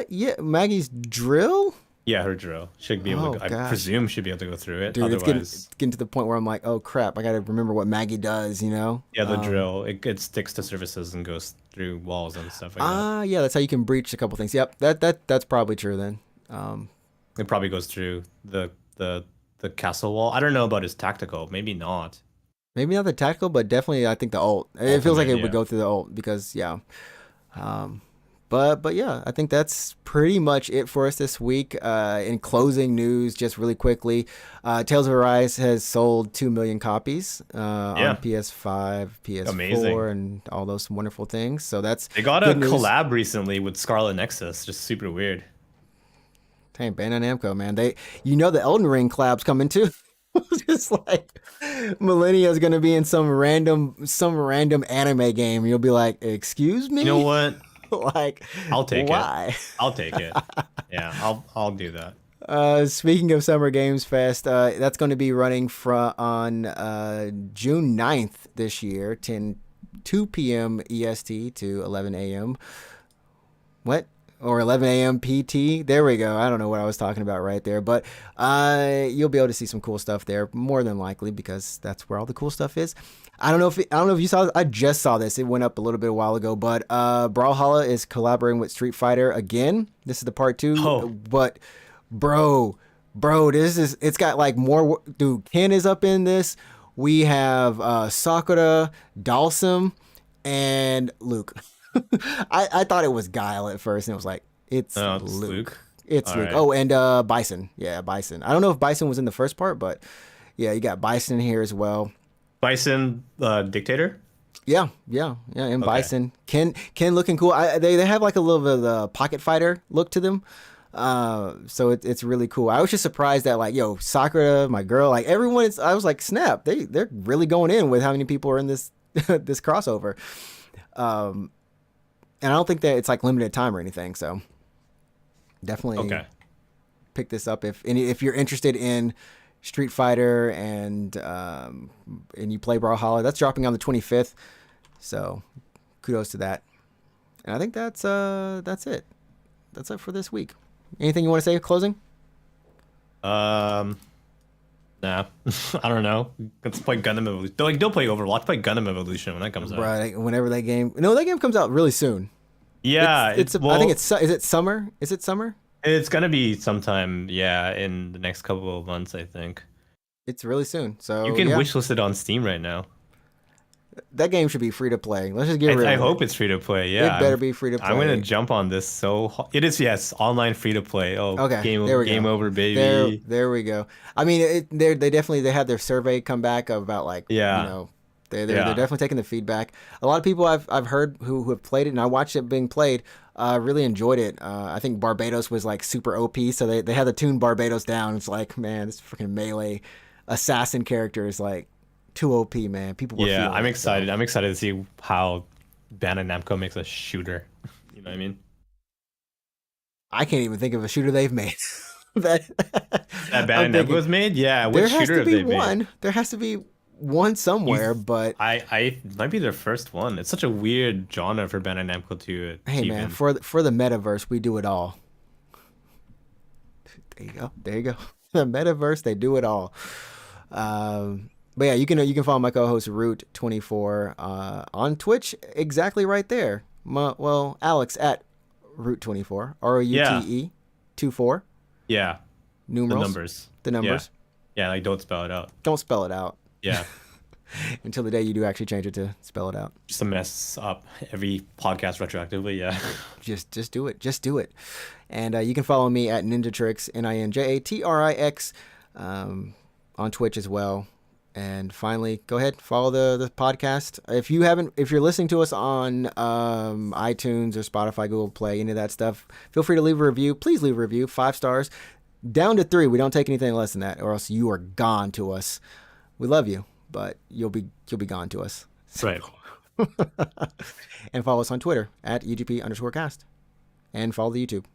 yeah. Maggie's drill. Yeah, her drill should be able to Oh go, I gosh, presume should be able to go through it. dude, Otherwise, it's getting to the point where I'm like, oh crap, I gotta remember what Maggie does. yeah, the drill it sticks to surfaces and goes through walls and stuff like that. Yeah, that's how you can breach a couple things. Yep, that's probably true then. Um, It probably goes through the castle wall. I don't know about his tactical. Maybe not. maybe not the tactical, but definitely I think the ult. It feels like Ultimate, it would yeah. go through the ult because yeah. Um, but yeah, I think that's pretty much it for us this week. In closing news, just really quickly, Tales of Arise has sold 2 million copies on Yeah. PS5, Amazing. PS4, and all those wonderful things. So that's They got a good news. collab recently with Scarlet Nexus, just super weird. Hey, Bandai Namco, man, the Elden Ring collab's coming too. Just like Millennia is gonna be in some random anime game. You'll be like, "Excuse me," You know what? like, I'll take it. why? I'll take it. Yeah, I'll do that. Speaking of Summer Games Fest, that's going to be running on June 9th this year, 2 p.m. EST to 11 a.m. What? Or 11 a.m. PT. There we go. I don't know what I was talking about right there, but you'll be able to see some cool stuff there, more than likely, because that's where all the cool stuff is. I don't know if you saw this. I just saw this. It went up a little bit a while ago, but Brawlhalla is collaborating with Street Fighter again. This is the part 2, Oh, but bro, it's got like more. Dude, Ken is up in this. We have Sakura, Dalsum, and Luke. I thought it was Guile at first, and it was like it's no, it's Luke. Luke. It's All Luke. right. Oh, and Bison. Yeah, Bison. I don't know if Bison was in the first part, but yeah, you got Bison here as well. Bison, Dictator. Yeah. And Okay. Bison. Ken looking cool. They have like a little bit of the pocket fighter look to them. So it's really cool. I was just surprised that like, yo, Sakura, my girl, like everyone I was like, snap, they're really going in with how many people are in this this crossover. Um and I don't think that it's like limited time or anything, so definitely Okay. pick this up if you're interested in Street Fighter and you play Brawlhalla. That's dropping on the 25th. So kudos to that. And I think that's it. That's it for this week. Anything you want to say closing? Nah. I don't know. Let's play Gundam Evolution. Don't play Overwatch. Play Gundam Evolution when that comes out. Right, whenever that game. No, that game comes out really soon. Yeah, I think it's is it summer? Is it summer? it's gonna be sometime. Yeah, in the next couple of months, I think. It's really soon. So You can yeah, wishlist it on Steam right now. that game should be free to play. Let's just get real. I with hope it. it's free to play. Yeah, It better be free to play. I'm gonna jump on this. It is, yes, online free to play. Oh, Okay, there we game go. over, baby. There we go. I mean, they definitely they had their survey come back about like Yeah. They're definitely taking the feedback. A lot of people I've heard who have played it, and I watched it being played, really enjoyed it. I think Barbados was like super OP, so they had to tune Barbados down. It's like, man, this freaking melee assassin character is like too OP, man. People were Yeah, feeling I'm it, excited. so. I'm excited to see how Bandai Namco makes a shooter. You know what I mean? I can't even think of a shooter they've made. that That I'm Bandai Namco thinking was made? Yeah, there what has shooter to have be they made? one. There has to be one You, somewhere, th- but I might be their first one. It's such a weird genre for Bandai Namco hey, to man, even. for the metaverse, we do it all. There you go. There you go. The metaverse, they do it all. But yeah, you can follow my co-host Root24 on Twitch, exactly right there. Well, Alex at Root24, Yeah, ROUTE 24 yeah, the numerals, numbers. the Yeah, numbers. yeah, like don't spell it out. Don't spell it out Yeah, until the day you do actually change it to spell it out. just to mess up every podcast retroactively. Yeah. Just do it. Just do it. And you can follow me at Ninjatrix, NINJATRIX, on Twitch as well. And finally, go ahead, follow the podcast. If you're listening to us on iTunes or Spotify, Google Play, any of that stuff, feel free to leave a review. Please leave a review, 5 stars, down to 3. We don't take anything less than that, or else you are gone to us. We love you, but you'll be gone to us. Right. And follow us on Twitter at UGP_cast, and follow the YouTube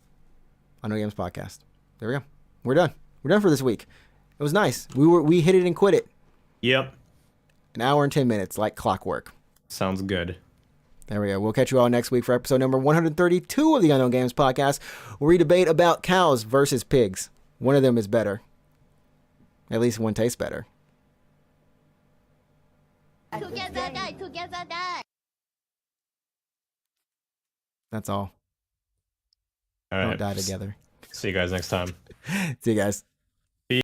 on No Games Podcast. There we go. We're done. We're done for this week. It was nice. We hit it and quit it. Yep. An hour and 10 minutes, like clockwork. Sounds good. There we go. We'll catch you all next week for episode number 132 of the Unknown Games Podcast, where we debate about cows versus pigs. One of them is better. At least one tastes better. Together die, together die. That's all. All Don't right. die together. See you guys next time. See you guys.